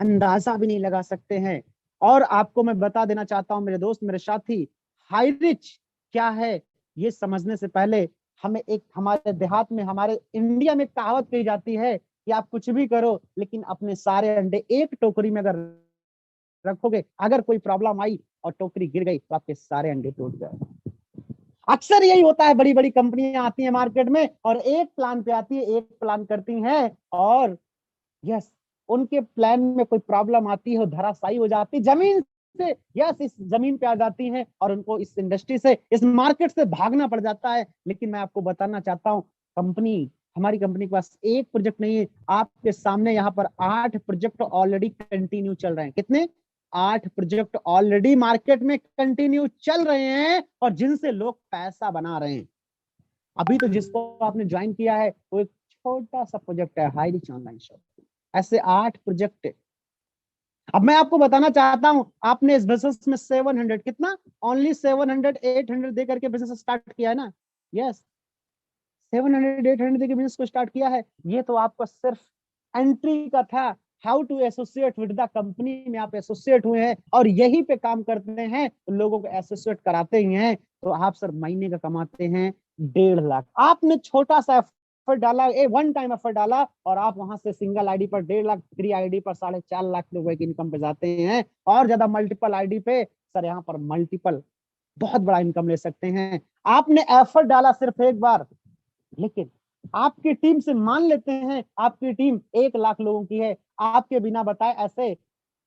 अंदाजा भी नहीं लगा सकते हैं। और आपको मैं बता देना चाहता हूं मेरे दोस्त, मेरे साथी, हाई रिच क्या है ये समझने से पहले हमें एक, हमारे देहात में, हमारे इंडिया में कहावत कही जाती है कि आप कुछ भी करो लेकिन अपने सारे अंडे एक टोकरी में अगर रखोगे, अगर कोई प्रॉब्लम आई और टोकरी गिर गई तो आपके सारे अंडे टूट गए। अक्सर यही होता है, बड़ी बड़ी कंपनियां आती हैं मार्केट में और एक प्लान पे आती है, एक प्लान करती हैं, और यस, उनके प्लान में कोई प्रॉब्लम आती है, धराशायी हो जाती, जमीन से, यस, इस जमीन पे आ जाती हैं और उनको इस इंडस्ट्री से, इस मार्केट से भागना पड़ जाता है। लेकिन मैं आपको बताना चाहता हूँ, कंपनी, हमारी कंपनी के पास एक प्रोजेक्ट नहीं है, आपके सामने यहाँ पर 8 प्रोजेक्ट ऑलरेडी कंटिन्यू चल रहे हैं। कितने? 8 प्रोजेक्ट ऑलरेडी मार्केट में कंटिन्यू चल रहे हैं और जिनसे लोग पैसा बना रहे हैं। अभी तो जिसको आपने ज्वाइन किया है वो एक छोटा सा प्रोजेक्ट है, हाई रिच ऑनलाइन शॉपिंग। ऐसे 8 प्रोजेक्ट। अब मैं आपको बताना चाहता हूं, आपने इस बिजनेस में 700, कितना, ओनली 700 800 दे करके बिजनेस स्टार्ट किया है ना? यस, 700 800 दे के बिजनेस को स्टार्ट किया है। ये तो आपका सिर्फ एंट्री का था, how to associate with the company में आप एसोसिएट हुए हैं और यही पे काम करते हैं, लोगों को एसोसिएट कराते ही हैं। तो आप सर महीने का कमाते हैं 1.5 लाख। आपने छोटा सा एफर्ट डाला, वन टाइम एफर्ट डाला और आप वहां से सिंगल आईडी पर 1.5 लाख, 3 आईडी पर 4.5 लाख रुपए की इनकम पे जाते हैं। और ज्यादा मल्टीपल आईडी पे सर यहाँ पर मल्टीपल बहुत बड़ा इनकम ले सकते हैं। आपने एफर्ट डाला सिर्फ एक बार, लेकिन आपकी टीम से मान लेते हैं आपकी टीम 1 लाख लोगों की है, आपके बिना बताए ऐसे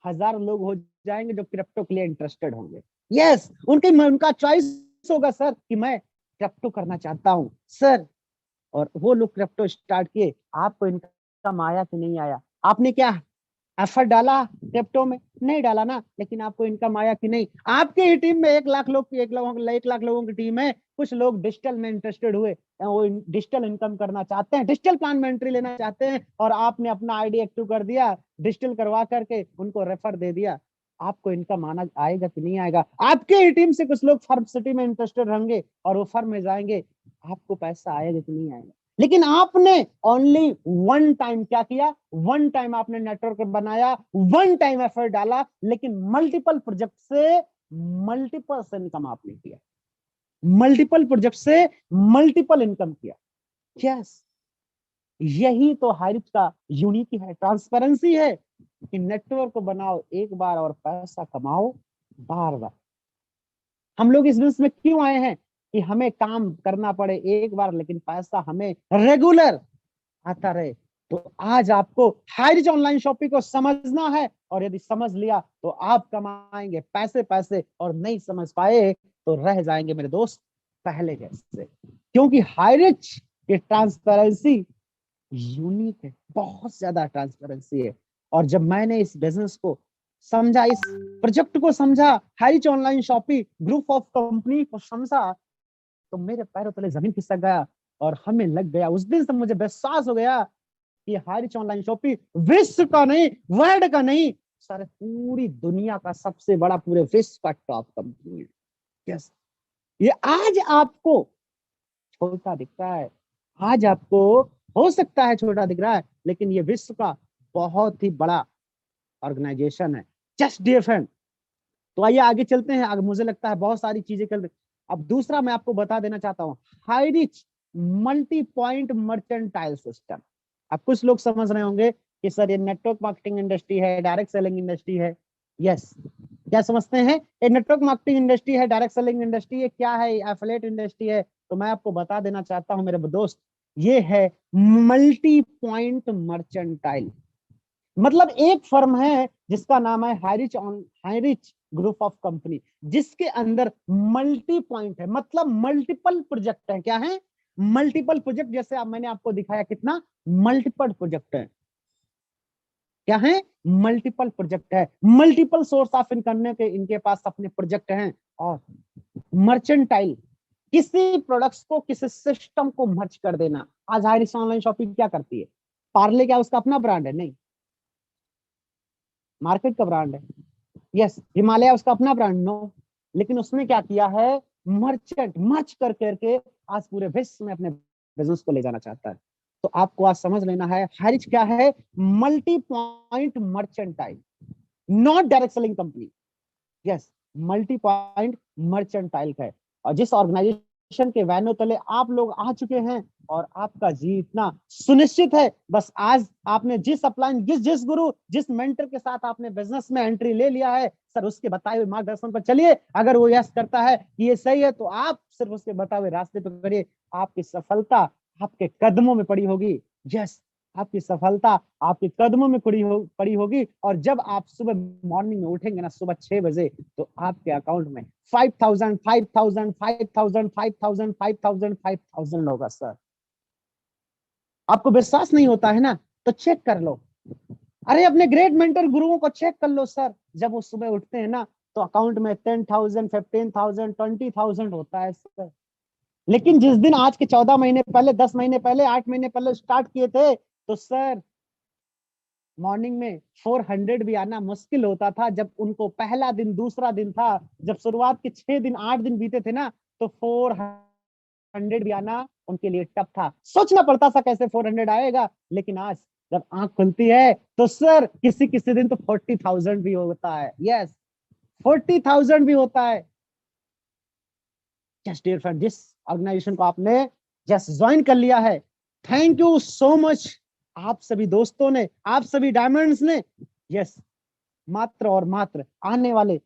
1000 लोग हो जाएंगे जो क्रिप्टो के लिए इंटरेस्टेड होंगे। यस, उनका चॉइस होगा सर कि मैं क्रिप्टो करना चाहता हूं सर, और वो लोग क्रिप्टो स्टार्ट किए। आपको इनकम आया कि नहीं आया? आपने क्या एफर्ट डाला क्रिप्टो में? नहीं डाला ना, लेकिन आपको इनकम आया कि नहीं? आपके ही टीम में 1 लाख लोग की, 1 लाख लोगों की टीम है, कुछ लोग डिजिटल में इंटरेस्टेड हुए, वो डिजिटल इनकम करना चाहते हैं, डिजिटल प्लान में एंट्री लेना चाहते हैं, और आपने अपना आईडी एक्टिव कर दिया, डिजिटल करवा करके उनको रेफर दे दिया। आपको इनकम आना आएगा कि नहीं आएगा? आपके ही टीम से कुछ लोग फर्म सिटी में इंटरेस्टेड रहेंगे और वो फर्म में जाएंगे, आपको पैसा आएगा कि नहीं आएगा? लेकिन आपने ओनली वन टाइम क्या किया? वन टाइम आपने नेटवर्क बनाया, वन टाइम एफर्ट डाला, लेकिन मल्टीपल प्रोजेक्ट से मल्टीपल इनकम आपने किया, मल्टीपल प्रोजेक्ट से मल्टीपल इनकम किया। यस, यही तो हाई रिच का यूनिक है, ट्रांसपेरेंसी है कि नेटवर्क को बनाओ एक बार और पैसा कमाओ बार बार। हम लोग इस बिजनेस में क्यों आए हैं? कि हमें काम करना पड़े एक बार, लेकिन पैसा हमें रेगुलर आता रहे। तो आज आपको हाई रिच ऑनलाइन शॉपिंग को समझना है, और यदि समझ लिया तो आप कमाएंगे पैसे पैसे, और नहीं समझ पाए तो रह जाएंगे मेरे दोस्त पहले जैसे। क्योंकि हाई रिच की ट्रांसपेरेंसी यूनिक है, बहुत ज्यादा ट्रांसपेरेंसी है। और जब मैंने इस बिजनेस को समझा, इस प्रोजेक्ट को समझा, high rich online shopping group of company को समझा, तो मेरे पैरों तले जमीन खिसक गया और हमें लग गया, उस दिन से मुझे विश्वास हो गया कि हाई रिच ऑनलाइन शॉपिंग विश्व का नहीं, वर्ल्ड का नहीं, सारे पूरी दुनिया का सबसे बड़ा, पूरे विश्व का टॉप कंपनी है। यस, ये आज आपको छोटा दिख रहा है, आज आपको हो सकता है छोटा दिख रहा है, लेकिन ये विश्व का बहुत ही बड़ा ऑर्गेनाइजेशन है, जस्ट डिफेंड। तो आइए आगे चलते हैं। आगे मुझे लगता है बहुत सारी चीजें कर, अब दूसरा मैं आपको बता देना चाहता हूँ, high rich multi point mercantile system. अब कुछ लोग समझ रहे होंगे कि सर ये नेटवर्क मार्केटिंग इंडस्ट्री है, डायरेक्ट सेलिंग इंडस्ट्री है। यस, क्या समझते हैं? ये नेटवर्क मार्केटिंग इंडस्ट्री है, डायरेक्ट सेलिंग इंडस्ट्री है, क्या है? एफिलिएट इंडस्ट्री है। तो मैं आपको बता देना चाहता हूं मेरे दोस्त, ये है मल्टी पॉइंट मर्चेंटाइल। मतलब एक फर्म है जिसका नाम है हाईरिच ग्रुप ऑफ कंपनी, जिसके अंदर मल्टी पॉइंट है, मतलब मल्टीपल प्रोजेक्ट है। क्या है? Multiple project. जैसे अब मैंने आपको दिखाया कितना मल्टीपल प्रोजेक्ट है। क्या है? मल्टीपल प्रोजेक्ट है, मल्टीपल सोर्स ऑफ इनकम के इनके पास अपने प्रोजेक्ट हैं। और मर्चेंटाइल, किसी प्रोडक्ट्स को किसी सिस्टम को मर्ज कर देना। आज हाईरिच ऑनलाइन शॉपिंग क्या करती है? पार्ले क्या उसका अपना ब्रांड है? नहीं, मार्केट का ब्रांड है। यस, हिमालय उसका अपना ब्रांड? नो। लेकिन उसने क्या किया है? मर्च कर करके आज पूरे विश्व में अपने बिजनेस को ले जाना चाहता है। तो आपको आज समझ लेना है हाईरिच क्या है। Multi point mercantile, not direct selling company. Yes, multi point mercantile है। और जिस ऑर्गेनाइजेशन के बैनर तले आप लोग आ चुके हैं और आपका जीतना सुनिश्चित है, बस आज आपने जिस अपलाइन, जिस गुरु, जिस मेंटर के साथ आपने बिजनेस में एंट्री ले लिया है, सर उसके बताए हुए मार्गदर्शन पर चलिए। अगर वो यस करता है कि ये सही है, तो आप सिर्फ उसके बताए हुए रास्ते पर करिए, आपकी सफलता आपके कदमों में पड़ी होगी। यस, आपकी सफलता आपके कदमों में पड़ी होगी। और जब आप सुबह मॉर्निंग में उठेंगे ना, सुबह 6 बजे, तो आपके अकाउंट में 5,000 5,000 5,000 5,000 5,000 5,000 होगा सर। आपको विश्वास नहीं होता है ना, तो चेक कर लो। अरे अपने ग्रेट मेंटर गुरुओं को चेक कर लो सर, जब वो सुबह उठते हैं ना, तो अकाउंट में 10,000 15,000 20,000 होता है सर। लेकिन जिस दिन, आज के 14 महीने पहले, 10 महीने पहले, 8 महीने पहले स्टार्ट किए थे, तो सर मॉर्निंग में 400 भी आना मुश्किल होता था। जब उनको पहला दिन, दूसरा दिन था, जब शुरुआत के 6 दिन 8 दिन बीते थे ना, तो 400 भी आना उनके लिए टफ था। सोचना पड़ता था कैसे 400 आएगा। लेकिन आज जब आंख खुलती है, तो सर किसी किसी दिन तो 40,000 भी होता है। यस, 40,000 भी होता है। जस्ट डियर फ्रेंड, जिस ऑर्गेनाइजेशन को आपने जस्ट ज्वाइन कर लिया है, थैंक यू सो मच। आप सभी दोस्तों ने, आप सभी डायमंड्स ने, यस, मात्र और मात्र आने वाले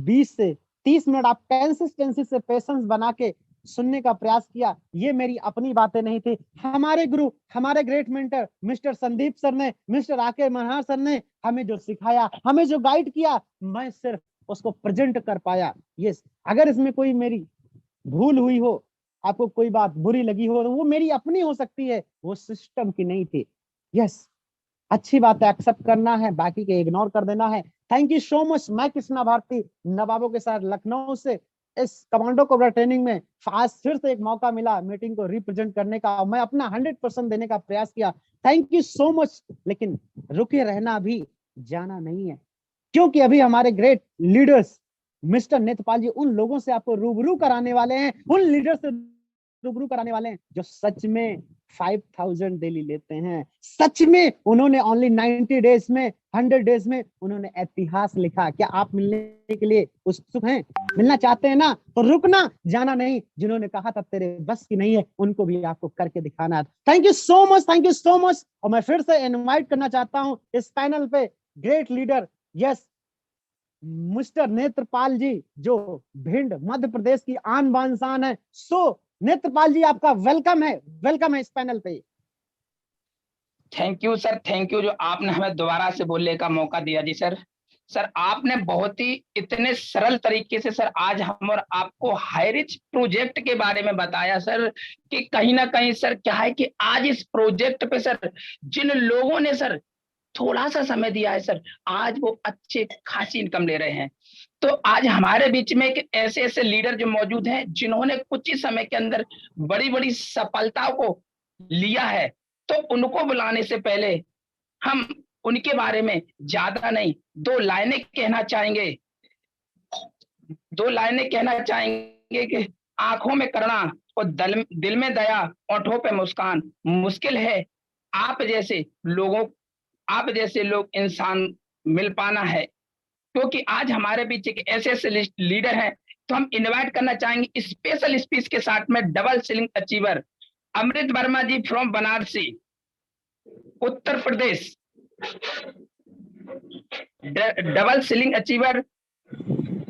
20 से 30 मिनट आप कंसिस्टेंसी से पेशेंस बना के सुनने का प्रयास किया। ये मेरी अपनी बातें नहीं थी, हमारे गुरु, हमारे great mentor mister Sandeep sir ने, मिस्टर आके मनहार सर ने हमें जो सिखाया, हमें जो गाइड किया, मैं सिर्फ उसको प्रेजेंट कर पाया। यस, अगर इसमें कोई मेरी भूल हुई हो, आपको कोई बात बुरी लगी हो, तो वो मेरी अपनी हो सकती है, वो सिस्टम की नहीं थी। यस, अच्छी बात है, एक्सेप्ट करना है, बाकी के इग्नोर कर देना है। Thank you so much. मैं कृष्णा भारती नवाबों के साथ लखनऊ से इस कमांडो कोबरा ट्रेनिंग में आज फिर से एक मौका मिला मीटिंग को रिप्रेजेंट करने का। मैं अपना 100% देने का प्रयास किया। Thank you so much. लेकिन रुके रहना भी जाना नहीं है, क्योंकि अभी हमारे ग्रेट लीडर्स मिस्टर नेत्रपाल जी उन लोगों से आपको रूबरू कराने वाले हैं, उन लीडर से रूबरू कराने वाले हैं जो सच में 5,000 डेली लेते हैं। सच में उन्होंने ओनली 90 डेज में, 100 डेज में उन्होंने इतिहास लिखा। क्या आप मिलने के लिए उत्सुक हैं? मिलना चाहते हैं ना, तो रुकना, जाना नहीं। जिन्होंने कहा था तेरे बस की नहीं है, उनको भी आपको करके दिखाना है। Thank you so much, thank you so much. और मैं फिर से इनवाइट करना चाहता हूं इस पैनल पे great leader, yes, mister Netrapal ji, जो भिंड मध्य प्रदेश की आन बान शान है। सो नेत्रपाल जी, आपका वेलकम है इस पैनल पे। Thank you sir, thank you जो आपने हमें दोबारा से बोलने का मौका दिया जी सर। सर आपने बहुत ही इतने सरल तरीके से सर आज हम और आपको हाईरिच प्रोजेक्ट के बारे में बताया सर, कि कहीं ना कहीं सर क्या है कि आज इस प्रोजेक्ट पे सर जिन लोगों ने सर थोड़ा सा समय दिया है सर, आज वो अच्छे खासी इनकम ले रहे हैं। तो आज हमारे बीच में एक ऐसे ऐसे लीडर जो मौजूद हैं, जिन्होंने कुछ ही समय के अंदर बड़ी बड़ी सफलताओं को लिया है। तो उनको बुलाने से पहले हम उनके बारे में ज्यादा नहीं, दो लाइनें कहना चाहेंगे कि आंखों में करुणा और दिल में दया, ओठों पे मुस्कान। मुश्किल है आप जैसे लोगों, आप जैसे लोग इंसान मिल पाना है। क्योंकि आज हमारे बीच एक ऐसे ऐसे लीडर हैं, तो हम इनवाइट करना चाहेंगे स्पेशल स्पीच के साथ में double ceiling achiever Amrit Verma ji from Banarasi Uttar Pradesh. Double ceiling achiever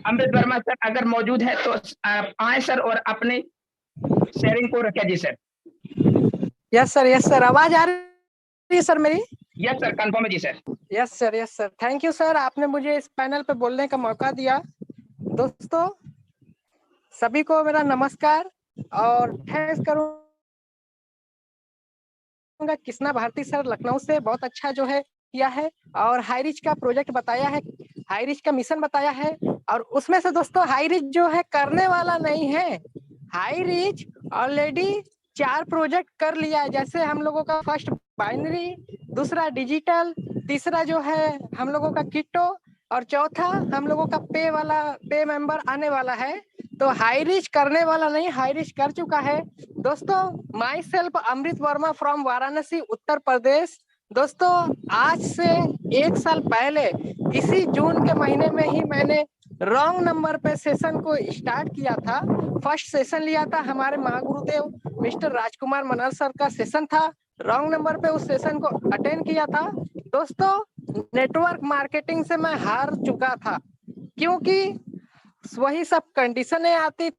Amrit Verma sir अगर मौजूद है तो आए सर और अपने शेयरिंग को रखें। जी सर। यस सर, आवाज आ रही है सर मेरी? यस सर, कंफर्म है जी sir. Yes sir, thank you sir, आपने मुझे इस पैनल पे बोलने का मौका दिया। दोस्तों सभी को मेरा नमस्कार और थैंक्स करूंगा कृष्णा भारती सर लखनऊ से, बहुत अच्छा जो है किया है और हाई रिच का प्रोजेक्ट बताया है, हाई रिच का मिशन बताया है। और उसमें से दोस्तों हाई रिच जो है करने वाला नहीं है, हाई रिच ऑलरेडी 4 प्रोजेक्ट कर लिया है। जैसे हम लोगों का फर्स्ट बाइनरी, दूसरा डिजिटल, तीसरा जो है हम लोगों का किट्टो और चौथा हम लोगों का पे मेंबर आने वाला है। तो हाई रिच करने वाला नहीं, हाई रिच कर चुका है। दोस्तों myself Amrit Verma from Varanasi Uttar Pradesh. दोस्तों आज से 1 साल पहले इसी जून के महीने में ही मैंने रॉन्ग नंबर पे सेशन को स्टार्ट किया था। फर्स्ट सेशन लिया था, हमारे महागुरुदेव मिस्टर राजकुमार मनहर सर का सेशन था। रॉन्ग नंबर पे उस सेशन को अटेंड किया था। दोस्तों नेटवर्क मार्केटिंग से मैं हार चुका था, क्योंकि वही सब कंडीशनें आती,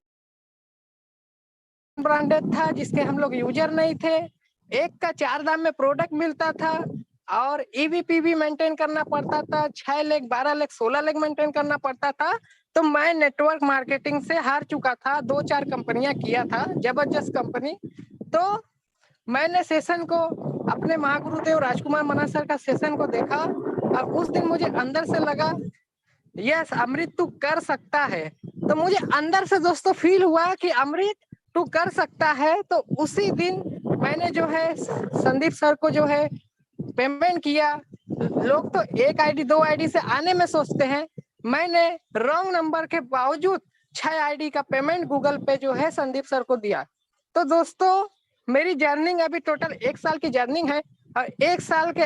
ब्रांडेड था जिसके हम लोग यूजर नहीं थे, एक का 4 दाम में प्रोडक्ट मिलता था और ईवीपी भी मेंटेन करना पड़ता था, 6 लाख 12 लाख 16 लाख मेंटेन करना पड़ता था। तो मैं नेटवर्क मार्केटिंग से हार चुका था। 2-4 कंपनियां किया था, जबरदस्त कंपनी। तो मैंने सेशन को, अपने महागुरुदेव राजकुमार मनहर सर का सेशन को देखा और उस दिन मुझे अंदर से लगा यस अमृत तू कर सकता है। तो मुझे अंदर से दोस्तों फील हुआ कि अमृत तू कर सकता है। तो उसी दिन मैंने जो है संदीप सर को जो है पेमेंट किया। लोग तो 1 आईडी 2 आईडी से आने में सोचते हैं, मैंने रॉन्ग नंबर के बावजूद 6 आईडी का पेमेंट गूगल पे जो है संदीप सर को दिया। तो दोस्तों मेरी जर्निंग अभी टोटल 1 साल की जर्निंग है और 1 साल के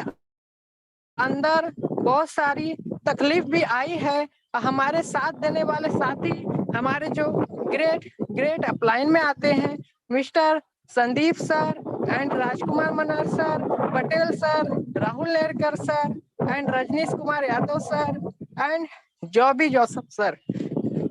अंदर बहुत सारी तकलीफ भी आई है। हमारे साथ देने वाले साथी हमारे जो ग्रेट अपलाइन में आते हैं, mister Sandeep sir and Rajkumar Manhar sir, Patel sir, Rahul Nerkar sir and Rajnish Kumar Yadav sir and Joby Joseph sir.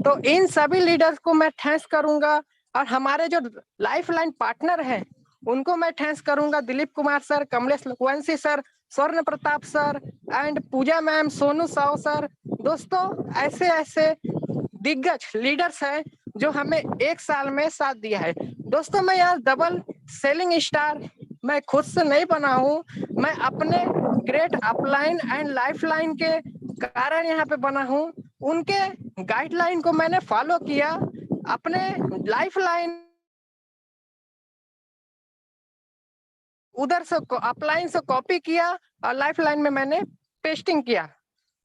तो इन सभी लीडर्स को मैं थैंक्स करूंगा और हमारे जो लाइफलाइन पार्टनर हैं उनको मैं थैंक्स करूंगा, Dilip Kumar sir, Kamlesh Lakhwanshi sir, Swarn Pratap sir and Pooja ma'am, Sonu Sao sir. दोस्तों ऐसे ऐसे दिग्गज लीडर्स हैं जो हमें 1 साल में साथ दिया है। दोस्तों मैं यहाँ डबल सेलिंग स्टार मैं खुद से नहीं बना हूँ, मैं अपने ग्रेट अपलाइन एंड लाइफलाइन के कारण यहाँ पे बना हूँ। उनके गाइडलाइन को मैंने फॉलो किया, अपने लाइफलाइन उधर से अपलाइन से कॉपी किया और लाइफलाइन में मैंने पेस्टिंग किया।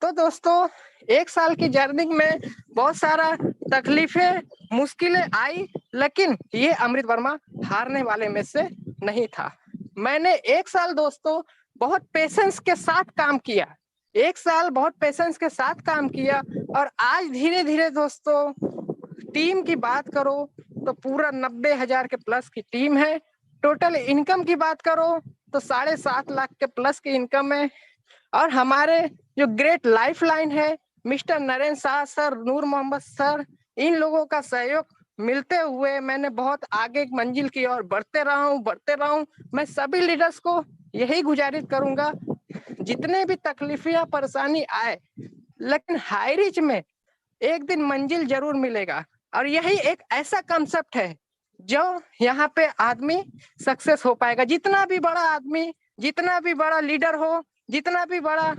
तो दोस्तों 1 साल की जर्नी में बहुत सारा तकलीफें, मुश्किलें आई, लेकिन ये अमृत वर्मा हारने वाले में से नहीं था। मैंने 1 साल दोस्तों बहुत पेशेंस के साथ काम किया, 1 साल बहुत पेशेंस के साथ काम किया और आज धीरे धीरे दोस्तों टीम की बात करो तो पूरा 90,000 के प्लस की टीम है। टोटल इनकम की बात करो तो 7.5 लाख के प्लस की इनकम है। और हमारे जो ग्रेट लाइफलाइन है, मिस्टर नरेंद्र शाह सर, नूर मोहम्मद सर, इन लोगों का सहयोग मिलते हुए मैंने बहुत आगे मंजिल की ओर बढ़ते रहा हूँ। मैं सभी लीडर्स को यही गुजारिश करूंगा, जितने भी तकलीफें या परेशानी आए, लेकिन हाई रिच में एक दिन मंजिल जरूर मिलेगा। और यही एक ऐसा कंसेप्ट है जो यहाँ पे आदमी सक्सेस हो पाएगा। जितना भी बड़ा आदमी, जितना भी बड़ा लीडर हो, जितना भी बड़ा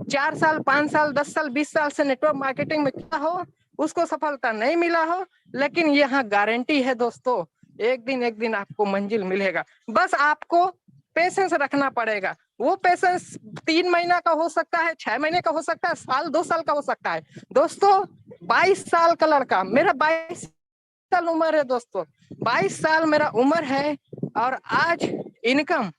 4 साल 5 साल 10 साल 20 साल से नेटवर्क मार्केटिंग में किया हो, उसको सफलता नहीं मिला हो, लेकिन यहाँ गारंटी है दोस्तों एक दिन आपको मंजिल मिलेगा। बस आपको पेशेंस रखना पड़ेगा। वो पेशेंस 3 महीना का हो सकता है, 6 महीने का हो सकता है, साल 2 साल का हो सकता है। दोस्तों 22 साल का लड़का, मेरा 22 साल उम्र है दोस्तों, 22 साल मेरा उम्र है और आज इनकम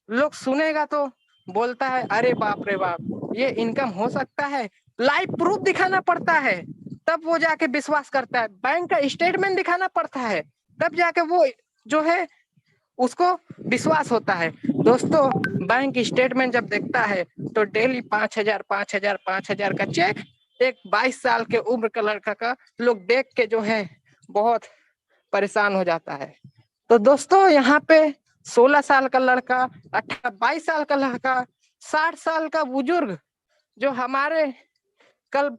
लोग सुनेगा तो बोलता है अरे बाप रे बाप ये इनकम हो सकता है, लाइव प्रूफ दिखाना पड़ता है तब वो जाके विश्वास करता है, बैंक का स्टेटमेंट दिखाना पड़ता है तब जाके वो जो है उसको विश्वास होता है। दोस्तों बैंक स्टेटमेंट जब देखता है तो डेली 5,000 5,000 5,000 का चेक एक 22 साल के उम्र का लड़का का लोग देख के जो है बहुत परेशान हो जाता है। तो दोस्तों यहाँ पे 16 साल का लड़का, 22 साल का लड़का, 60 साल का बुजुर्ग जो हमारे कल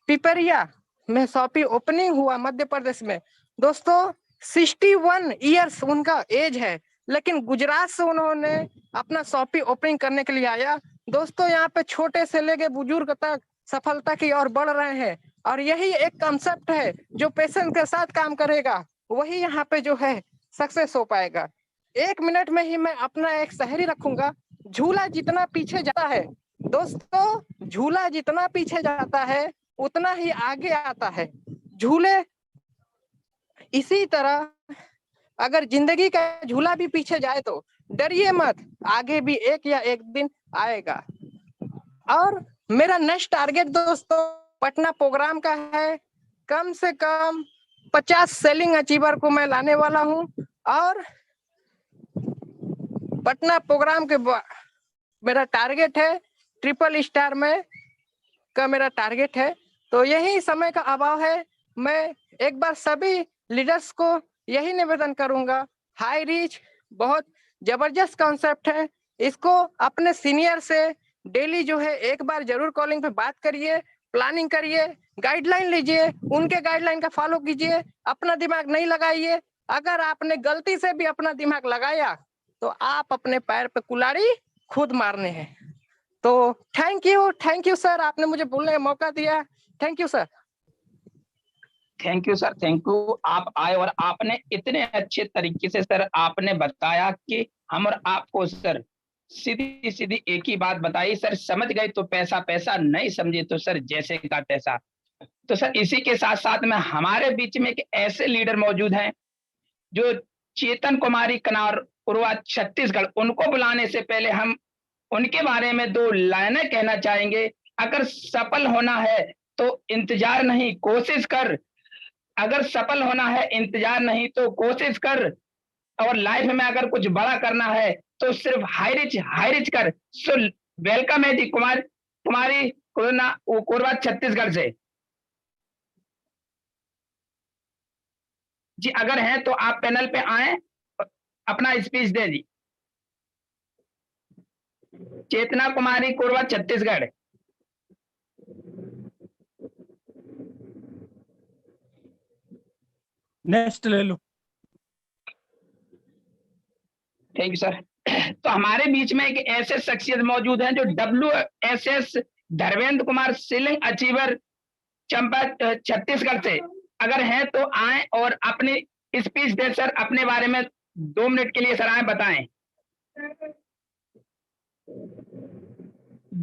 पिपरिया में शॉपी ओपनिंग हुआ मध्य प्रदेश में, दोस्तों 61 ईयर्स उनका एज है, लेकिन गुजरात से उन्होंने अपना शॉपी ओपनिंग करने के लिए आया। दोस्तों यहाँ पे छोटे से लेके बुजुर्ग तक सफलता की ओर बढ़ रहे हैं और यही एक कंसेप्ट है, जो पेशेंस के साथ काम करेगा वही यहाँ पे जो है सक्सेस हो पाएगा। 1 मिनट में ही मैं अपना एक शायरी रखूंगा। झूला जितना पीछे जाता है दोस्तों, झूला जितना पीछे जाता है उतना ही आगे आता है। झूले इसी तरह अगर जिंदगी का झूला भी पीछे जाए तो डरिए मत, आगे भी एक या एक दिन आएगा। और मेरा नेक्स्ट टारगेट दोस्तों पटना प्रोग्राम का है, कम से कम 50 सेलिंग अचीवर को मैं लाने वाला हूं और पटना प्रोग्राम के मेरा टारगेट है ट्रिपल स्टार में का मेरा टारगेट है। तो यही समय का अभाव है, मैं एक बार सभी लीडर्स को यही निवेदन करूंगा, हाई रीच बहुत जबरदस्त कॉन्सेप्ट है, इसको अपने सीनियर से डेली जो है एक बार जरूर कॉलिंग पे बात करिए, प्लानिंग करिए, गाइडलाइन लीजिए, उनके गाइडलाइन का फॉलो कीजिए, अपना दिमाग नहीं लगाइए। अगर आपने गलती से भी अपना दिमाग लगाया तो आप अपने पैर पे कुल्हाड़ी खुद मारने हैं। तो थैंक यू सर, आपने मुझे बोलने का मौका दिया। Thank you sir. Thank you sir, thank you. आप आए और आपने इतने अच्छे तरीके से सर आपने बताया कि हम और आपको सर सीधी सीधी एक ही बात बताई सर, समझ गए तो पैसा पैसा, नहीं समझे तो सर जैसे का तैसा। तो सर इसी के साथ साथ में हमारे बीच में एक ऐसे लीडर मौजूद हैं जो चेतन कुमारी कनार उर्वा छत्तीसगढ़, उनको बुलाने से पहले हम उनके बारे में 2 लाइनें कहना चाहेंगे। अगर सफल होना है तो इंतजार नहीं कोशिश कर, अगर सफल होना है इंतजार नहीं तो कोशिश कर, और लाइफ में अगर कुछ बड़ा करना है तो सिर्फ हाई रिच कर। सो वेलकम है जी कुमारी कोरबा छत्तीसगढ़ से जी। अगर है तो आप पैनल पे आए, अपना स्पीच दे जी। चेतना कुमारी कोरबा छत्तीसगढ़। नेक्स्ट ले लो। Thank you sir. तो हमारे बीच में एक ऐसे शख्सियत मौजूद हैं जो WSS Dharmendra Kumar ceiling achiever Champa Chhattisgarh से, अगर हैं तो आए और अपनी स्पीच दे सर, अपने बारे में 2 मिनट के लिए सर आए बताएं।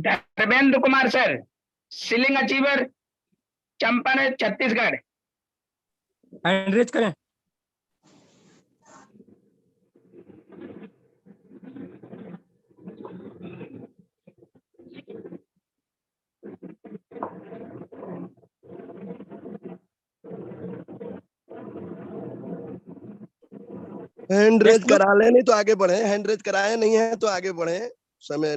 Dharmendra Kumar sir, ceiling achiever Champa Chhattisgarh. Hand raise करें। हैंड रेज करा ले, नहीं तो आगे बढ़े। हैंड रेज कराए नहीं है तो आगे बढ़े। समय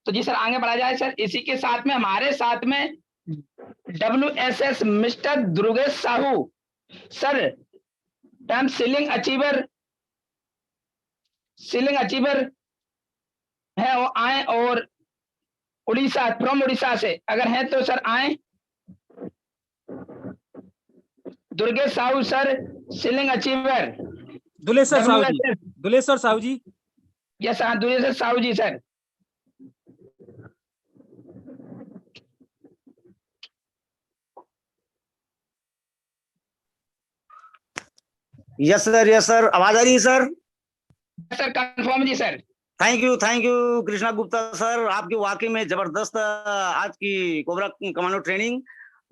तो जी सर आगे बढ़ा जाए सर। इसी के साथ में हमारे साथ में WSS mister Durgesh Sahu sir, term ceiling achiever है, वो आए और उड़ीसा से अगर हैं तो सर आए। Durgesh Sahu sir, ceiling achiever. Duleshwar Sahu ji. Yes हाँ, Duleshwar Sahu ji sir. Yes sir, आवाज आ रही है सर? सर कंफर्म जी sir. Thank you Krishna Gupta sir, आपकी वाकई में जबरदस्त आज की कोबरा कमांडो ट्रेनिंग,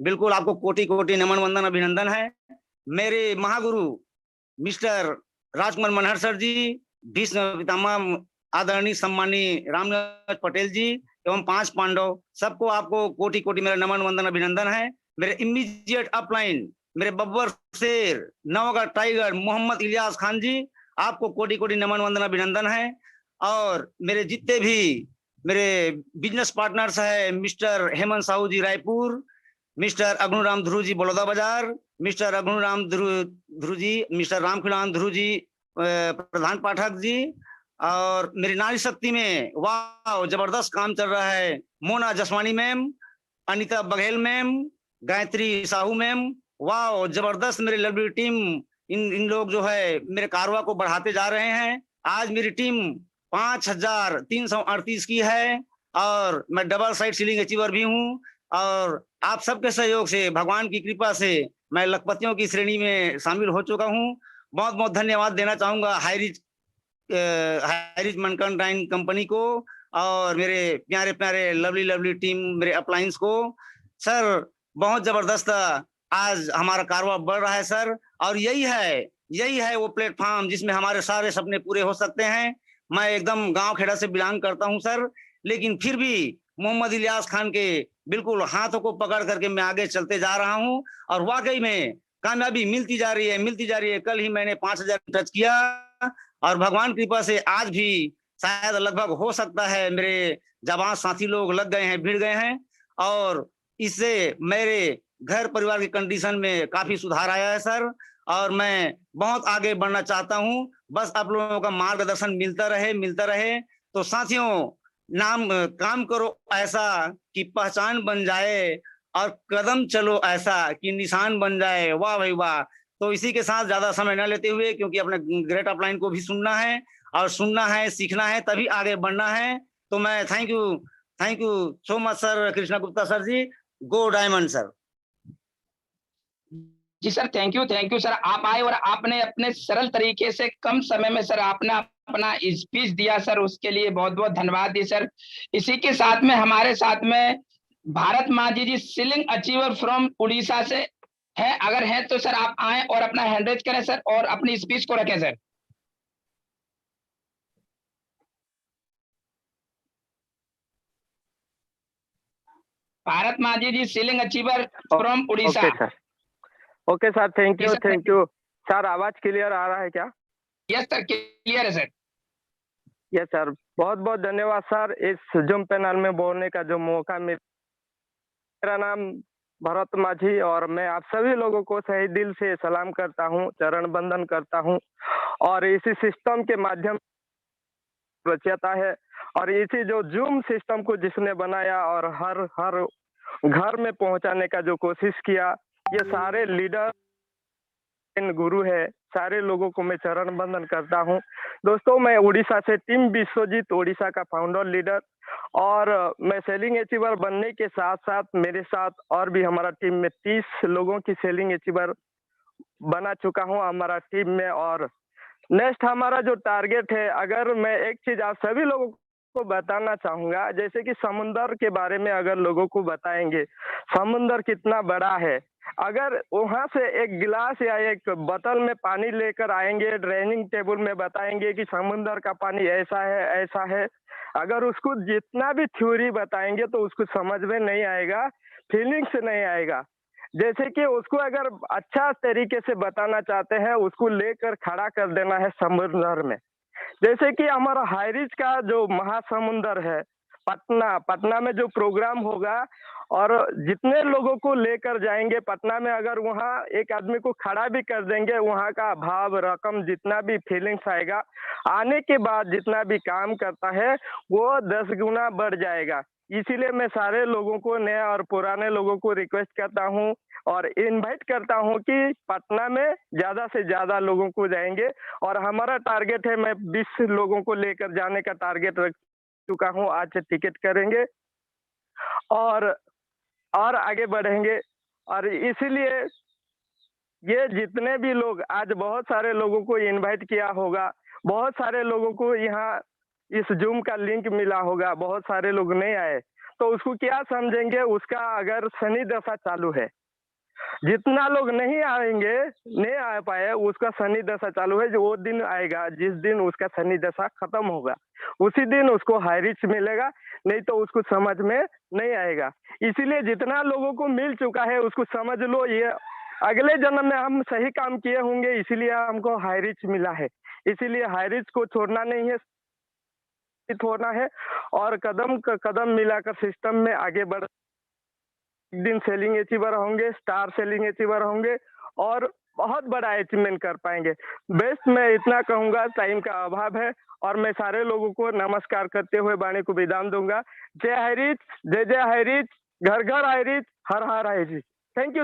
बिल्कुल आपको कोटि कोटि नमन वंदन अभिनंदन है। मेरे महागुरु मिस्टर राजकुमार मनहर सर जी, भीष्म पितामह आदरणीय सम्मानीय रामनाथ पटेल जी एवं 5 पांडव, सबको आपको कोटि कोटि मेरा नमन वंदन अभिनंदन है। मेरे इमीडिएट अपलाइन मेरे बब्बर शेर, नवगढ़ टाइगर मोहम्मद इलियास खान जी, आपको कोटि कोटि नमन वंदन अभिनंदन है। और मेरे जितने भी मेरे बिजनेस पार्टनर्स है, मिस्टर हेमंत साहू जी रायपुर, मिस्टर अग्नुराम ध्रुव जी बड़ौदा बाजार, मिस्टर अग्नुराम ध्रुव जी, मिस्टर रामखिलान ध्रुव जी प्रधान पाठक जी, और मेरी नारी शक्ति में वाह जबरदस्त काम चल रहा है, Mona Jaswani ma'am, Anita Baghel ma'am, Gayatri Sahu ma'am, वाह जबरदस्त मेरी लवली टीम। इन लोग जो है मेरे कारवा को बढ़ाते जा रहे हैं। आज मेरी टीम 5338 की है और मैं डबल साइड सीलिंग अचीवर भी हूँ। और आप सबके सहयोग से, भगवान की कृपा से मैं लखपतियों की श्रेणी में शामिल हो चुका हूँ। बहुत बहुत धन्यवाद देना चाहूंगा हाईरिच मर्केंटाइल कंपनी को और मेरे प्यारे प्यारे लवली लवली टीम, मेरे अपलायंस को। सर बहुत जबरदस्त आज हमारा कारोबार बढ़ रहा है सर, और यही है वो प्लेटफॉर्म जिसमें हमारे सारे सपने पूरे हो सकते हैं। मैं एकदम गांव खेड़ा से बिलोंग करता हूं सर, लेकिन फिर भी मोहम्मद इलियास खान के बिल्कुल हाथों को पकड़ करके मैं आगे चलते जा रहा हूं और वाकई में कामयाबी मिलती जा रही है। कल ही मैंने 5000 टच किया और भगवान की कृपा से आज भी शायद लगभग हो सकता है मेरे जवान साथी लोग लग गए हैं, भिड़ गए हैं, और इससे मेरे घर परिवार की कंडीशन में काफी सुधार आया है सर। और मैं बहुत आगे बढ़ना चाहता हूं, बस आप लोगों का मार्गदर्शन मिलता रहे। तो साथियों, काम करो ऐसा कि पहचान बन जाए और कदम चलो ऐसा कि निशान बन जाए। वाह भाई वाह। तो इसी के साथ ज्यादा समय न लेते हुए, क्योंकि अपने ग्रेट अपलाइन को भी सुनना है, सीखना है, तभी आगे बढ़ना है। तो मैं thank you so much sir Krishna Gupta sir ji. Go diamond sir. जी सर, थैंक यू सर। आप आए और आपने अपने सरल तरीके से कम समय में सर आपने अपना स्पीच दिया सर, उसके लिए बहुत बहुत धन्यवाद दी सर। इसी के साथ में हमारे साथ में Bharat Manjhi ji ceiling achiever from Orissa से है, अगर है तो सर आप आए और अपना हैंड रेज करें सर और अपनी स्पीच को रखें sir. Bharat Manjhi ji ceiling achiever from Orissa. Okay sir, thank जी सर, यू सर। आवाज क्लियर आ रहा है क्या? यस सर, क्लियर है सर। यस सर, बहुत बहुत धन्यवाद सर इस जूम पैनल में बोलने का जो मौका मिला। मेरा नाम भरत माझी और मैं आप सभी लोगों को सही दिल से सलाम करता हूं, चरण वंदन करता हूं। और इसी सिस्टम के माध्यम रचयिता है और इसी जो जूम सिस्टम को जिसने बनाया और हर घर में पहुंचाने का जो कोशिश किया, ये सारे लीडर गुरु है, सारे लोगों को मैं चरण वंदन करता हूं। दोस्तों, मैं उड़ीसा से टीम विश्वजीत उड़ीसा का फाउंडर लीडर, और मैं सेलिंग अचीवर बनने के साथ साथ मेरे साथ और भी हमारा टीम में 30 लोगों की सेलिंग अचीवर बना चुका हूं हमारा टीम में। और नेक्स्ट हमारा जो टारगेट है, अगर मैं एक चीज आप सभी लोगों को बताना चाहूंगा, जैसे कि समुंदर के बारे में अगर लोगों को बताएंगे समुंदर कितना बड़ा है, अगर वहां से एक गिलास या एक बोतल में पानी लेकर आएंगे, ड्रेनिंग टेबल में बताएंगे कि समुंदर का पानी ऐसा है, अगर उसको जितना भी थ्योरी बताएंगे तो उसको समझ में नहीं आएगा, फीलिंग से नहीं आएगा। जैसे कि उसको अगर अच्छा तरीके से बताना चाहते हैं, उसको लेकर खड़ा कर देना है समुद्र में। जैसे कि हमारा हाईरिच का जो महासमुंदर है, पटना में जो प्रोग्राम होगा और जितने लोगों को लेकर जाएंगे पटना में, अगर वहाँ एक आदमी को खड़ा भी कर देंगे, वहाँ का भाव रकम जितना भी फीलिंग्स आएगा, आने के बाद जितना भी काम करता है वो 10 गुना बढ़ जाएगा। इसीलिए मैं सारे लोगों को, नए और पुराने लोगों को रिक्वेस्ट करता हूँ और इनवाइट करता हूँ कि पटना में ज्यादा से ज्यादा लोगों को जाएंगे। और हमारा टारगेट है, मैं 20 लोगों को लेकर जाने का टारगेट रख चुका हूँ। आज से टिकट करेंगे और आगे बढ़ेंगे। और इसीलिए ये जितने भी लोग, आज बहुत सारे लोगों को इनवाइट किया होगा, बहुत सारे लोगों को यहाँ इस जूम का लिंक मिला होगा, बहुत सारे लोग नहीं आए तो उसको क्या समझेंगे, उसका अगर शनि दशा चालू है जितना लोग नहीं आएंगे, नहीं आ पाए, उसका शनि दशा चालू है, जो वो दिन आएगा जिस दिन उसका शनि दशा खत्म होगा, उसी दिन उसको हाई रिच मिलेगा, नहीं तो उसको समझ में नहीं आएगा। इसीलिए जितना लोगों को मिल चुका है उसको समझ लो, ये अगले जन्म में हम सही काम किए होंगे, इसीलिए हमको हाई रिच मिला है। इसीलिए हाई रिच को छोड़ना नहीं है, होना है और कदम कदम मिलाकर सिस्टम में आगे बढ़, एक दिन सेलिंग अचीवर होंगे, स्टार सेलिंग अचीवर होंगे और बहुत बड़ा अचीवमेंट कर पाएंगे। बेस्ट मैं इतना कहूंगा, टाइम का अभाव है और मैं सारे लोगों को नमस्कार करते हुए वाणी को विराम दूंगा। जय हाई रिच, जय जय हाई रिच, घर घर high rich, her her high rich. Thank you.